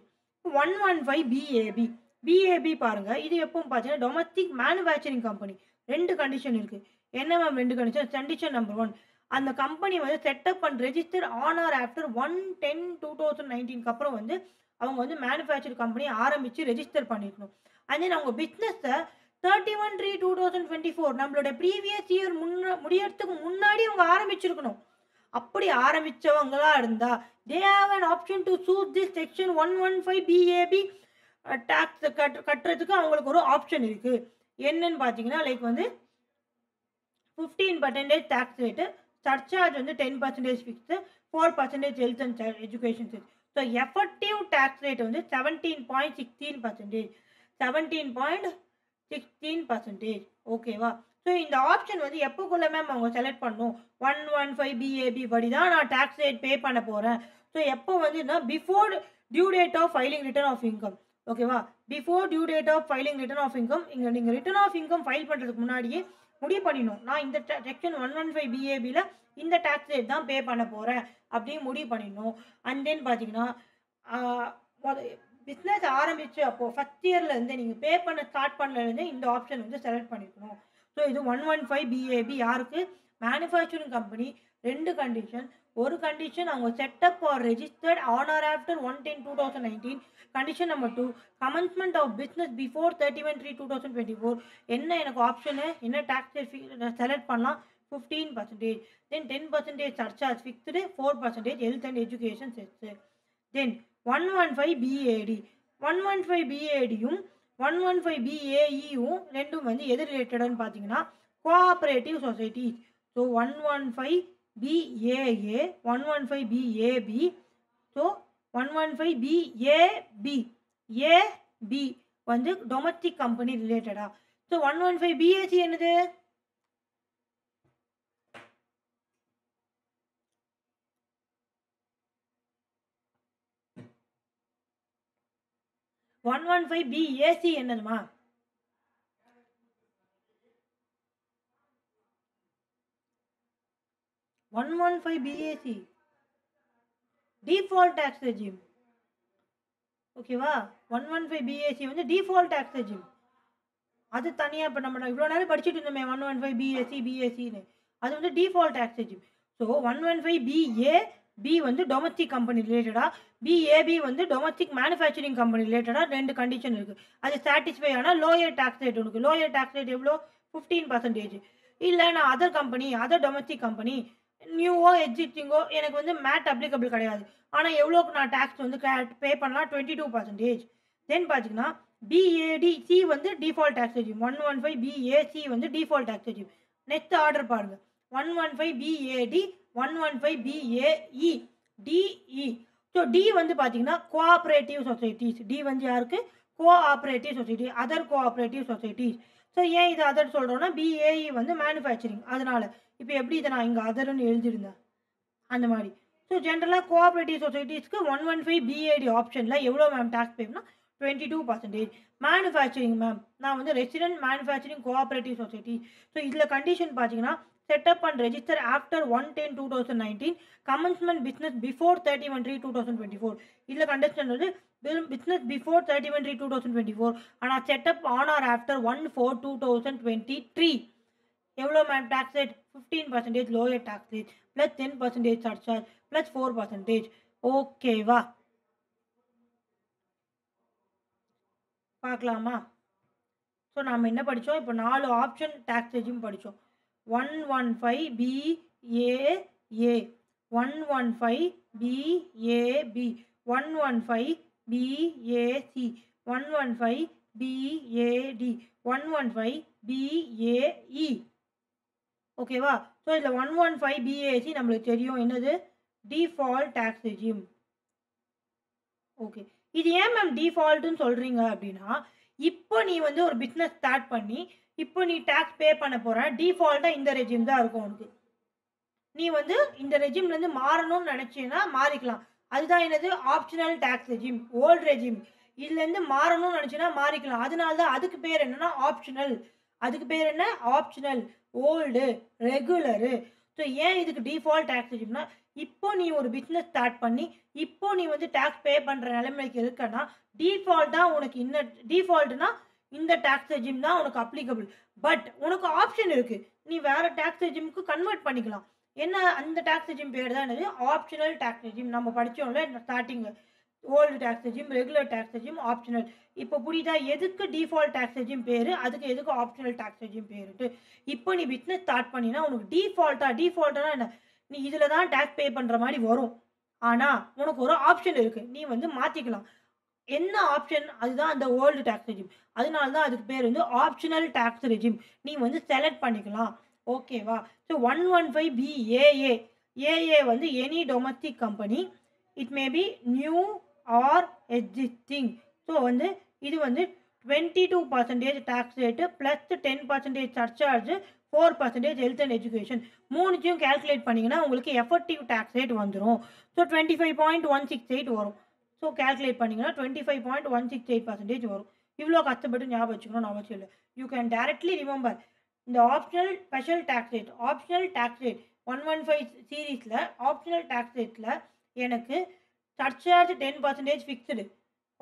115 BAB பாருங்கள், இது எப்பவும் பார்த்தீங்கன்னா டொமஸ்டிக் மேனுஃபேக்சரிங் கம்பெனி. 2 கண்டிஷன் இருக்குது. என்ன மேம் 2 கண்டிஷன்? கண்டிஷன் நம்பர் 1, அந்த கம்பெனி வந்து setup and register on or after 1/10/2019 அப்புறம் வந்து அவங்க வந்து மேனுஃபேக்சர் கம்பெனி ஆரம்பித்து ரெஜிஸ்டர் பண்ணிக்கணும். அண்ட் தென் அவங்க பிஸ்னஸை 31/3/2024 நம்மளோட ப்ரீவியஸ் இயர் முடியறதுக்கு முன்னாடி அவங்க ஆரம்பிச்சிருக்கணும். அப்படி ஆரம்பித்தவங்களா இருந்தால் they have an option to choose this section 115 BAB tax கட்டுறதுக்கு அவங்களுக்கு ஒரு ஆப்ஷன் இருக்குது. என்னன்னு பார்த்தீங்கன்னா லைக் வந்து 15% டேக்ஸ் ரேட்டு, சர்சார்ஜ் வந்து 10% fixed, 4% health and education charge. So effective tax rate வந்து 17.16%, 17.16%. ஓகேவா? ஸோ இந்த ஆப்ஷன் வந்து எப்போக்குள்ள மேம் அவங்க செலக்ட் பண்ணணும்? 115 BAB படி தான் நான் டேக்ஸ் ரேட் பே பண்ண போகிறேன். ஸோ எப்போ வந்துன்னா before due date of filing return of income. ஓகேவா? Before due date of filing return of income. இங்கே நீங்கள் ரிட்டர்ன் ஆஃப் இன்கம் ஃபைல் பண்ணுறதுக்கு முன்னாடியே முடிவு பண்ணிடணும், நான் இந்த செக்ஷன் 115 BABல இந்த டேக்ஸ் ரேட் தான் பே பண்ண போகிறேன் அப்படியே முடிவு பண்ணிடணும். அண்ட் தென் பார்த்தீங்கன்னா பிஸ்னஸ் ஆரம்பிச்சு அப்போது ஃபஸ்ட் இயர்லேருந்து நீங்கள் பே பண்ண ஸ்டார்ட் பண்ணலேருந்து இந்த ஆப்ஷன் வந்து செலக்ட் பண்ணிக்கணும். ஸோ இது 115 BAB யாருக்கு? Manufacturing company. 2 கண்டிஷன். ஒரு கண்டிஷன் அவங்க set up or registered on or after 1/10/2019. Condition number 2 commencement of business before 31/3/2024. என்ன எனக்கு ஆப்ஷனு என்ன டேக்ஸ் செலக்ட் பண்ணலாம்? 15%. Then 10% surcharge fixed, 4% health and education cess. Then 115 BAD 115 BADயும் 115 BAEயும் ரெண்டும் வந்து எது ரிலேட்டட்னு பார்த்தீங்கன்னா cooperative societies. So 115 BAA 115 BAB. So 115 BAB AB வந்து டொமஸ்டிக் கம்பெனி ரிலேட்டடா. ஸோ 115 BAC என்னது? BAC என்னதுமா? BAC default tax regime. ஓகேவா? 115 BAC வந்து டிஃபால்ட் டாக்ஸ் ரெஜிம். அது தனியாக இப்போ நம்ம இவ்வளோ நேரம் படிச்சுட்டு இருந்தோமே 115 BAC BACன்னு, அது வந்து default tax regime. So 115 BAB வந்து டொமஸ்டிக் கம்பெனி ரிலேட்டடாக, BAB வந்து டொமஸ்டிக் மேனுஃபேக்சரிங் கம்பெனி ரிலேட்டடாக 2 கண்டிஷன் இருக்குது. அது சாட்டிஸ்ஃபை ஆனால் லோயர் டாக்ஸ் ரேட் உனக்கு. லோயர் டாக்ஸ் ரேட் எவ்வளோ? 15%. இல்லை நான் other company, other domestic company, நியூவோ எக்ஸிஸ்டிங்கோ எனக்கு வந்து மேட் அப்ளிகபிள் கிடையாது, ஆனால் எவ்வளோக்கு நான் டேக்ஸ் வந்து பே பண்ணலாம்? 22%. தென் பார்த்தீங்கன்னா BADC வந்து டிஃபால்ட் டாக்ஸ் ரெஜிம். 115 BAC வந்து default tax regime. Next order பாருங்கள். 115 BAD 115 BAE DE. So D வந்து பார்த்தீங்கன்னா கோஆப்ரேட்டிவ் சொசைட்டிஸ். டி வந்து யாருக்கு? Cooperative society, other cooperative societies. So ஏன் இது அதர் சொல்கிறோன்னா BAE வந்து மேனுஃபேக்சரிங், அதனால இப்போ எப்படி இதை நான் இங்கே அதர்ன்னு எழுதியிருந்தேன் அந்த மாதிரி. ஸோ ஜென்ரலாக கோஆப்ரேட்டிவ் சொசைட்டிஸ்க்கு 115 BAD ஆப்ஷனில் எவ்வளோ மேம் டேக்ஸ் பேப்னா 22%. மேனுஃபேக்சரிங் மேம் நான் வந்து resident manufacturing cooperative society. So இதில் கண்டிஷன் பார்த்தீங்கன்னா setup and register after 1/10/2019. Commencement business before 31/3/2024. இதில் கண்டிஷன் வந்து பிஸ்னஸ் பிஃபோர் 31/3/2024. ஆனால் செட்டப் ஆன் ஆர் ஆஃப்டர் 1/4/2023. எவ்வளோ ma'am tax rate? 15% lower tax rate plus 10% surcharge plus 4%. ஓகேவா? பார்க்கலாமா? ஸோ நாம் என்ன படித்தோம்? இப்போ 4 ஆப்ஷன் டேக்ஸ் ரெஜிம் படித்தோம். 115 BAA 115 BAB 115 BAC 115 BAD 115 BAE. ஓகேவா? ஸோ இதில் 115 BAC நம்மளுக்கு தெரியும் என்னது? Default tax regime. ஓகே, இது ஏன் மேம் டிஃபால்ட்டுன்னு சொல்கிறீங்க அப்படின்னா, இப்போ நீ வந்து ஒரு பிஸ்னஸ் ஸ்டார்ட் பண்ணி இப்போ நீ டேக்ஸ் பே பண்ண போகிற, டிஃபால்ட்டாக இந்த ரெஜிம் தான் இருக்கும் உனக்கு. நீ வந்து இந்த ரெஜிம்லேருந்து மாறணும்னு நினச்சின்னா மாறிக்கலாம். அதுதான் என்னது? Optional tax regime, old regime. இதுலேருந்து மாறணும்னு நினச்சின்னா மாறிக்கலாம். அதனால தான் அதுக்கு பேர் என்னென்னா ஆப்ஷனல். அதுக்கு பேர் என்ன? Optional, old, regular. ஸோ ஏன் இதுக்கு டிஃபால்ட் டேக்ஸ் ரெஜிம்னா, இப்போ நீ ஒரு பிஸ்னஸ் ஸ்டார்ட் பண்ணி இப்போ நீ வந்து டேக்ஸ் பே பண்ணுற நிலைமைக்கு இருக்கன்னா டிஃபால்ட்டாக உனக்கு இன்னும் டிஃபால்ட்னா இந்த டேக்ஸ் ரெஜிம் தான் உனக்கு அப்ளிகபிள். பட் உனக்கு ஆப்ஷன் இருக்குது, நீ வேறு டேக்ஸ் ரெஜிமுக்கு கன்வெர்ட் பண்ணிக்கலாம். என்ன அந்த டேக்ஸ் ரெஜிம் பேர் தான் என்னது? Optional tax regime. நம்ம படித்தோம்ல ஸ்டார்டிங்கு, old tax regime, regular tax regime, optional. இப்போ புரியுதா எதுக்கு டிஃபால்ட் டேக்ஸ் ரெஜிம் பேர், அதுக்கு எதுக்கு ஆப்ஷனல் டேக்ஸ் ரெஜிம் பேருட்டு? இப்போ நீ பிஸ்னஸ் ஸ்டார்ட் பண்ணினா உனக்கு டிஃபால்ட்டாக என்ன, நீ இதில் தான் டேக்ஸ் பே பண்ணுற மாதிரி வரும். ஆனால் உனக்கு ஒரு ஆப்ஷன் இருக்குது, நீ வந்து மாற்றிக்கலாம். என்ன ஆப்ஷன்? அதுதான் அந்த ஓல்டு டேக்ஸ் ரெஜிம். அதனால தான் அதுக்கு பேர் வந்து ஆப்ஷனல் டேக்ஸ் ரெஜிம். நீ வந்து செலக்ட் பண்ணிக்கலாம். ஓகேவா? So 115 BAA. ஏஏ வந்து any domestic company, it may be new or existing. So வந்து இது வந்து 22% tax rate plus 10% surcharge, 4% health and education. மூணுத்தையும் கேல்குலேட் பண்ணிங்கன்னா உங்களுக்கு எஃபெக்டிவ் டேக்ஸ் ரேட் வந்துடும். ஸோ 25.168 வரும். ஸோ கேல்குலேட் பண்ணிங்கன்னா 25.168% வரும். இவ்வளோ கஷ்டப்பட்டு ஞாபகம் வச்சுக்கணும்னு அவசியம் இல்லை. யூ கேன் டைரக்ட்லி ரிமெம்பர் இந்த optional special tax rate. Optional tax rate 115 சீரீஸில் ஆப்ஷனல் டேக்ஸ் ரேட்டில் எனக்கு சர்ச்சார்ஜ் 10% ஃபிக்ஸ்டு.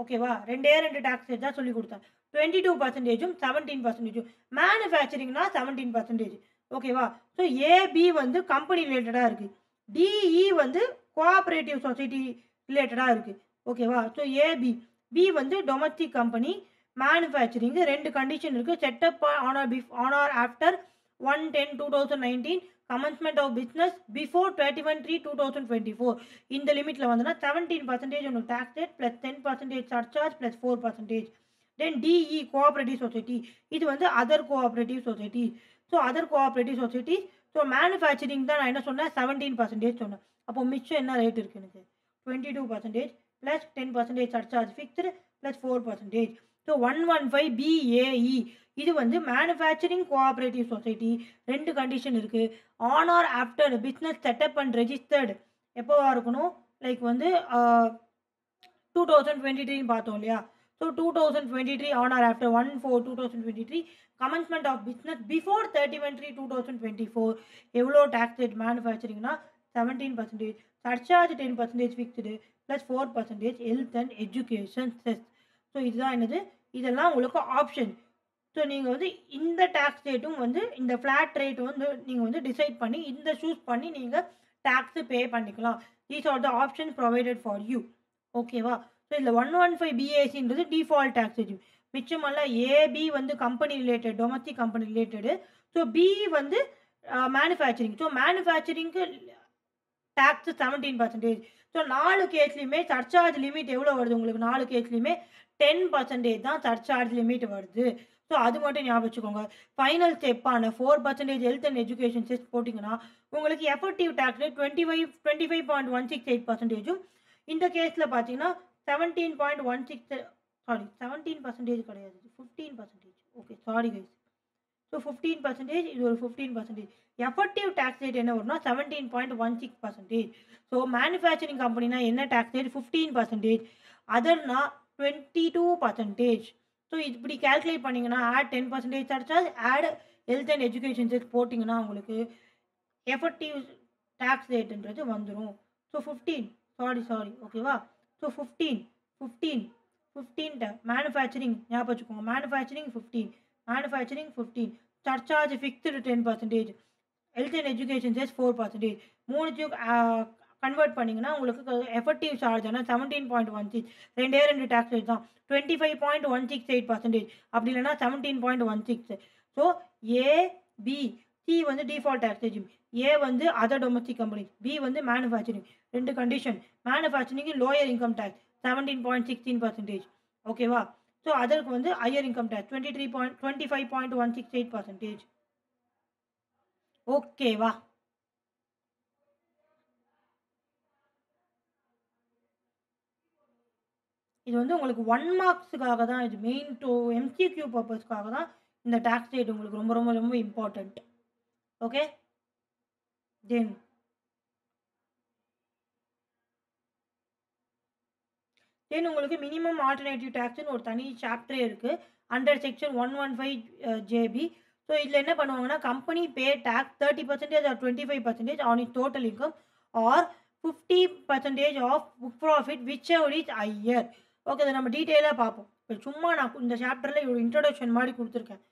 ஓகேவா, ரெண்டு டேக்ஸ் ரேட் தான் சொல்லி கொடுத்தேன். 22%, 17%. மேனுஃபேக்சரிங்னா 17%. ஓகேவா. ஸோ ஏபி வந்து கம்பெனி ரிலேட்டடாக இருக்குது, டிஇ வந்து கோஆப்ரேட்டிவ் சொசைட்டி ரிலேட்டடாக இருக்குது. ஓகேவா. ஸோ ஏபி பி வந்து டொமஸ்டிக் கம்பெனி மேனுஃபேக்சரிங்கு 2 கண்டிஷன் இருக்குது. Setup on or after 1/10/2019, commencement of business before 31/3/2024. இந்த லிமிட்டில் வந்துன்னா 17% உங்களுக்கு tax rate plus 10% surcharge plus 4%. Then DE cooperative society, இது வந்து other cooperative society. So other cooperative society. So manufacturing தான் நான் என்ன சொன்னேன் 17% சொன்னேன். அப்போ மிச்சம் என்ன ரேட் இருக்குது எனக்கு 22% plus 10% surcharge fixed plus 4%. So 115 BAE இது வந்து மேனுஃபேக்சரிங் கோஆப்ரேட்டிவ் சொசைட்டி. 2 கண்டிஷன் இருக்குது. On or after business setup and registered எப்போவா இருக்கணும், லைக் வந்து 2023 பார்த்தோம் இல்லையா. So 2023 on or after 1/4/2023, commencement of business before 31/3/2024. எவ்வளோ டேக்ஸ் ரேட் மேனுஃபேக்சரிங்னா 17%, surcharge 10% fixed plus 4% health and education cess. So இதுதான் என்னது, இதெல்லாம் உங்களுக்கு ஆப்ஷன். ஸோ நீங்கள் வந்து இந்த டேக்ஸ் ரேட்டும் வந்து இந்த ஃப்ளாட் ரேட் வந்து நீங்கள் வந்து டிசைட் பண்ணி இந்த சூஸ் பண்ணி நீங்கள் டேக்ஸு பே பண்ணிக்கலாம். These are the option provided for you. ஓகேவா. ஸோ இதில் 115 பிஏசின்றது டிஃபால்ட் டேக்ஸ் ரெஜிம். மிச்சமெல்லாம் ஏபி வந்து company related, domestic company related. So B வந்து மேனுஃபேக்சரிங். ஸோ மேனுஃபேக்சரிங்க்கு டேக்ஸு 17%. ஸோ 4 கேஸ்லையுமே சர்ச்சார்ஜ் லிமிட் எவ்வளோ வருது உங்களுக்கு, 4 கேஸ்லையுமே 10% தான் சர்ச்சார்ஜ் லிமிட் வருது. ஸோ அது மட்டும் ஞாபகம் வச்சுக்கோங்க. ஃபைனல் ஸ்டெப்பான 4% ஹெல்த் அண்ட் எஜுகேஷன் செஸ் போட்டிங்கன்னா உங்களுக்கு எஃபெக்டிவ் டேக்ஸ் ரேட் 25.168%. இந்த கேஸில் பார்த்தீங்கன்னா 17.16 சாரி 17% கிடையாது, 15%. Okay sorry guys. ஸோ 15%, இது ஒரு 15%. எஃபெக்டிவ் டேக்ஸ் ரேட் என்ன வரும்னா 17.16%. ஸோ மேனுஃபேக்சரிங் கம்பெனினா என்ன டேக்ஸ் ரேட் 15%, அதர்னா 22%. ஸோ இப்படி கால்குலேட் பண்ணிங்கன்னா add 10% surcharge, add health and education cess போட்டிங்கன்னா உங்களுக்கு எஃபெக்டிவ் டேக்ஸ் ரேட்டுன்றது வந்துடும். ஸோ 15 சாரி ஓகேவா. ஸோ 15 மேனுஃபேக்சரிங் ஞாபகம் வச்சுக்கோங்க. Manufacturing 15 surcharge fixed 10%, health and education cess 4%. மூணுத்தையும் கன்வெர்ட் பண்ணிங்கன்னா உங்களுக்கு எஃபெக்டிவ் சார்ஜ் ஆனால் 17.16, 2 டேக்ஸ் ரேட் தான். 25.168%, அப்படி இல்லைனா 17.16. ஸோ ஏபி சி வந்து டிஃபால்ட் டேக்ஸ் ரெஜிம், ஏ வந்து அதர் டொமஸ்டிக் கம்பெனி, பி வந்து மேனுஃபேக்சரிங். 2 கண்டிஷன், மேனுஃபேக்சரிங்கு லோயர் இன்கம் டேக்ஸ் 17.16%. ஓகேவா. ஸோ அதற்கு வந்து ஹையர் இன்கம் டேக்ஸ் 25.168%. ஓகேவா. இது வந்து உங்களுக்கு 1 மார்க்ஸுக்காக தான், இது மெயின் டு எம்சிக்யூ பர்பஸ்க்காக தான் இந்த டேக்ஸ் ரேட் உங்களுக்கு ரொம்ப ரொம்ப ரொம்ப இம்பார்ட்டண்ட். ஓகே. தென் உங்களுக்கு மினிமம் ஆல்டர்னேட்டிவ் டேக்ஸ்னு ஒரு தனி சாப்டரே இருக்குது அண்டர் செக்ஷன் 115 ஜேபி. ஸோ இதில் என்ன பண்ணுவாங்கன்னா company pay tax 30% or 25% on it total income or 50% of book profit whichever is higher. Okay, அதை நம்ம டீட்டெயிலாக பார்ப்போம். இப்போ சும்மா நான் இந்த சாப்டரில் ஒரு இன்ட்ரடக்ஷன் மாதிரி கொடுத்துருக்கேன்.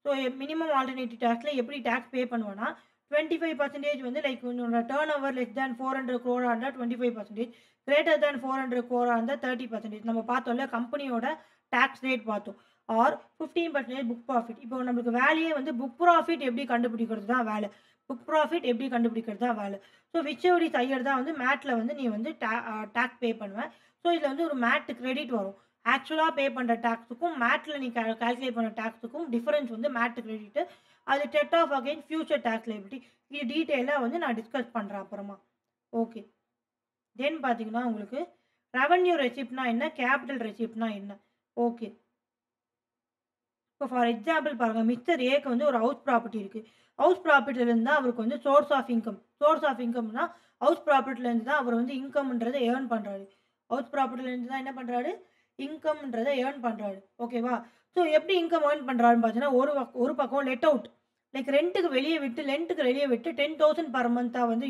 ஸோ மினிமம் ஆல்டர்னேட்டிவ் டேக்ஸில் எப்படி டேக்ஸ் பே பண்ணுவேன்னா 25% வந்து லைக் உன்னோட turn over less than 400 crore இருந்தால் 25%, கிரேட்டர் தேன் 400 crore இருந்தால் 30%. நம்ம பார்த்தோம்ல கம்பெனியோட டேக்ஸ் ரேட் பார்த்தோம். Or 15% book profit. இப்போ நம்மளுக்கு வேலையே வந்து புக் ப்ராஃபிட் எப்படி கண்டுபிடிக்கிறது தான் வேலை. So which ever is higher தான் வந்து மேட்டில் வந்து நீ வந்து டேக்ஸ் பே பண்ணுவேன். ஸோ இதில் வந்து ஒரு மேட் கிரெடிட் வரும். ஆக்சுவலாக பே பண்ணுற டேக்ஸுக்கும் மேட்டில் நீ கால்குலேட் பண்ணுற டேக்ஸுக்கும் டிஃபரன்ஸ் வந்து மேட் கிரெடிட்டு. அது set off against future tax liability. இது டீட்டெயிலாக வந்து நான் டிஸ்கஸ் பண்ணுறேன் அப்புறமா. ஓகே. தென் பார்த்தீங்கன்னா உங்களுக்கு ரெவன்யூ ரெசிப்ட்னா என்ன, கேபிட்டல் ரெசிப்ட்னா என்ன. ஓகே. இப்போ ஃபார் எக்ஸாம்பிள் பாருங்கள், மிஸ்டர் ஏக்கு வந்து ஒரு ஹவுஸ் ப்ராப்பர்ட்டி இருக்குது. ஹவுஸ் ப்ராப்பர்ட்டிலேருந்து தான் அவருக்கு வந்து சோர்ஸ் ஆஃப் இன்கம்னா ஹவுஸ் ப்ராப்பர்ட்டிலேருந்து தான் அவர் வந்து இன்கம்ன்றதை ஏர்ன் பண்ணுறாரு. ஹவுஸ் ப்ராப்பர்ட்டிலேருந்து தான் என்ன பண்ணுறாரு, இன்கம்ன்றதை ஏர்ன் பண்ணுறாரு. ஓகேவா. ஸோ எப்படி இன்கம் ஏர்ன் பண்ணுறாருன்னு பார்த்தீங்கன்னா ஒரு பக்கம் லெட் லைக் ரெண்ட்டுக்கு வெளியே விட்டு 10,000 பர் மந்த்தாக வந்து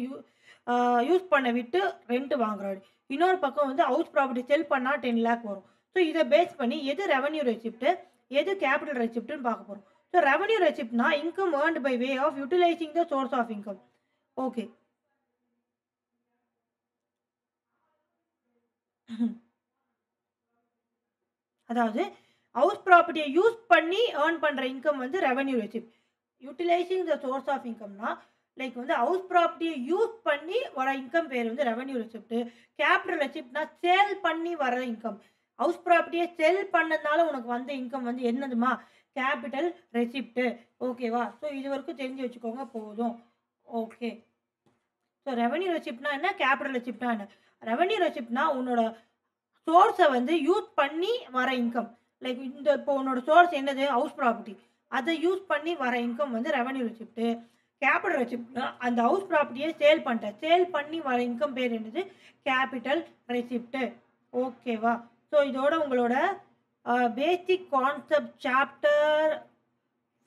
யூஸ் பண்ண விட்டு ரெண்ட் வாங்குறாரு. இன்னொரு பக்கம் வந்து ஹவுஸ் ப்ராப்பர்ட்டி செல் பண்ணால் 10 லேக் வரும். ஸோ இதை பேஸ் பண்ணி எது ரெவன்யூ ரெசிப்ட்டு எது கேபிட்டல் ரெசிப்ட்னு பார்க்க போகிறோம். ஸோ ரெவன்யூ ரெசிப்ட்னா income earned by way of utilising the source of income. Okay. அதாவது ஹவுஸ் ப்ராப்பர்ட்டியை யூஸ் பண்ணி ஏர்ன் பண்ணுற இன்கம் வந்து revenue receipt. Utilising the source of இன்கம்னா லைக் வந்து ஹவுஸ் ப்ராப்பர்ட்டியை யூஸ் பண்ணி வர இன்கம் பேர் வந்து ரெவன்யூ ரெசிப்ட். கேபிட்டல் ரெசிப்ட்னா சேல் பண்ணி வர இன்கம். ஹவுஸ் ப்ராப்பர்ட்டியை செல் பண்ணதுனால உனக்கு வந்த இன்கம் வந்து என்னதுமா? Capital receipt. ஓகேவா? ஸோ இது வரைக்கும் தெரிஞ்சு வச்சுக்கோங்க போதும். ஓகே. ஸோ ரெவன்யூ ரெசிப்ட்னா என்ன, கேபிட்டல் ரெசிப்ட்னா என்ன? ரெவன்யூ ரெசிப்ட்னா உன்னோட சோர்ஸை வந்து யூஸ் பண்ணி வர இன்கம். லைக் இந்த இப்போ உன்னோட சோர்ஸ் என்னது? House property. அதை யூஸ் பண்ணி வர இன்கம் வந்து ரெவன்யூ ரெசிப்ட். கேபிட்டல் ரெசிப்ட்னா அந்த ஹவுஸ் ப்ராப்பர்ட்டியை சேல் பண்ணி வர இன்கம் பேர் என்னது? Capital receipt. ஓகேவா? ஸோ இதோட உங்களோட பேசிக் கான்செப்ட் சாப்டர்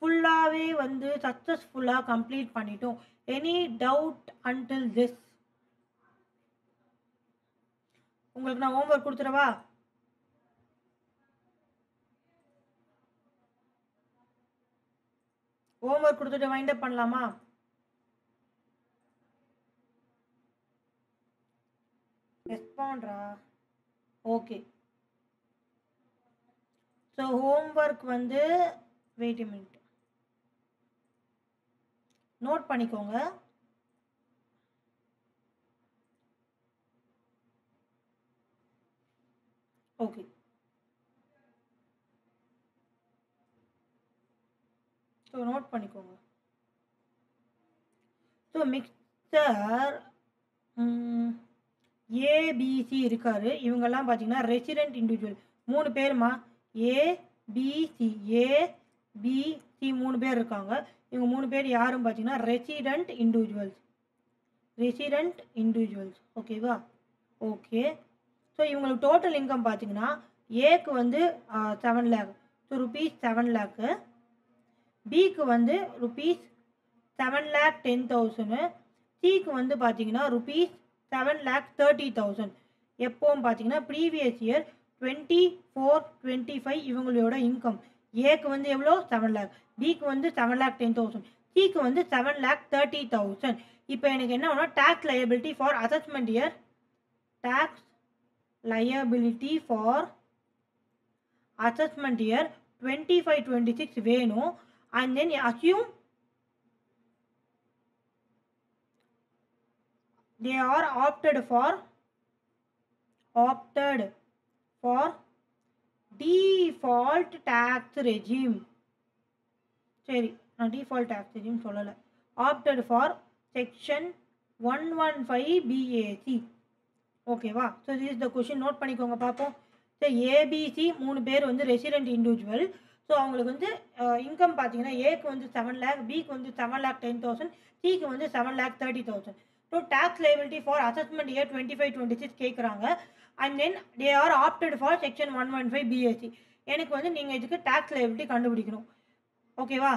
ஃபுல்லாகவே வந்து சக்ஸஸ்ஃபுல்லாக கம்ப்ளீட் பண்ணிட்டோம். Any doubt until this? உங்களுக்கு நான் ஹோம்ஒர்க் கொடுத்துடவா? ஹோம்ஒர்க் கொடுத்துட்டு வைண்ட் அப் பண்ணலாமா? ரெஸ்பாண்ட்ரா? ஓகே. ஸோ ஹோம்ஒர்க் வந்து வெயிட் a minute நோட் பண்ணிக்கோங்க. ஓகே. ஸோ நோட் பண்ணிக்கோங்க. ஸோ மிக்சர் ஏபிசி இருக்காரு. இவங்கெல்லாம் பார்த்தீங்கன்னா ரெசிடென்ட் இண்டிவிஜுவல் 3 பேருமா. ஏபிசி 3 பேர் இருக்காங்க. இவங்க 3 பேர் யாரும் பார்த்தீங்கன்னா ரெசிடென்ட் இண்டிவிஜுவல்ஸ். ஓகேவா? ஓகே. ஸோ இவங்களுக்கு டோட்டல் இன்கம் பார்த்தீங்கன்னா ஏக்கு வந்து 7 லேக். ஸோ ருபீஸ் 7 லேக்கு. பிக்கு வந்து ருபீஸ் 7,10,000. சிக்கு வந்து பார்த்தீங்கன்னா ருபீஸ் 7,30,000. எப்போவும் பார்த்தீங்கன்னா ப்ரீவியஸ் இயர் 24-25 இவங்களோட இன்கம். ஏக்கு வந்து எவ்வளோ? 7 லேக். பிக்கு வந்து 7,10,000. சிக்கு வந்து 7,30,000. இப்போ எனக்கு என்ன வேணும்? Tax liability for assessment year 25-26 வேணும். And then assume they are opted for default tax regime. சரி, நான் default tax regime சொல்லலை. opted for section 115 BAC. ஓகேவா? ஸோ this is the question. Note பண்ணிக்கோங்க பார்ப்போம். ஸோ ஏபிசி 3 பேர் வந்து ரெசிடென்ட் இண்டிவிஜுவல். ஸோ அவங்களுக்கு வந்து இன்கம் பார்த்தீங்கன்னா ஏக்கு வந்து 7 லேக், பிக்கு வந்து 7,10,000, சிக்கு வந்து 7,30,000. So tax liability for assessment year 25-26 கேட்குறாங்க. And then they are opted for section 115 BSC. எனக்கு வந்து நீங்கள் இதுக்கு டேக்ஸ் லைபிலிட்டி கண்டுபிடிக்கணும். ஓகேவா?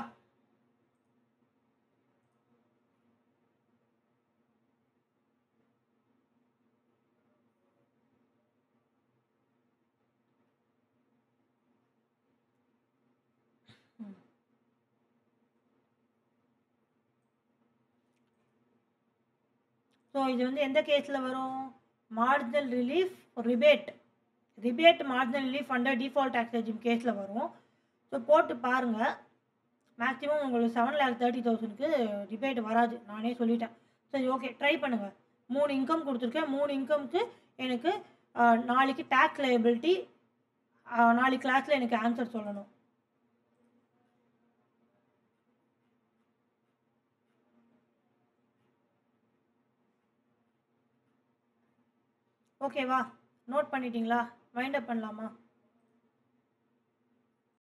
ஸோ இது வந்து எந்த கேஸில் வரும்? Marginal relief rebate marginal relief under default tax regime கேஸில் வரும். ஸோ போட்டு பாருங்கள். மேக்ஸிமம் உங்களுக்கு 7,30,000க்கு ரிபேட் வராது, நானே சொல்லிட்டேன். சரி, ஓகே, ட்ரை பண்ணுங்கள். 3 இன்கம் கொடுத்துருக்கேன். 3 இன்கம்க்கு எனக்கு நாளைக்கு டேக்ஸ் லைபிலிட்டி நாளைக்கு கிளாஸில் எனக்கு ஆன்சர் சொல்லணும். ஓகேவா? நோட் பண்ணிட்டீங்களா? வைண்ட் அப் பண்ணலாமா?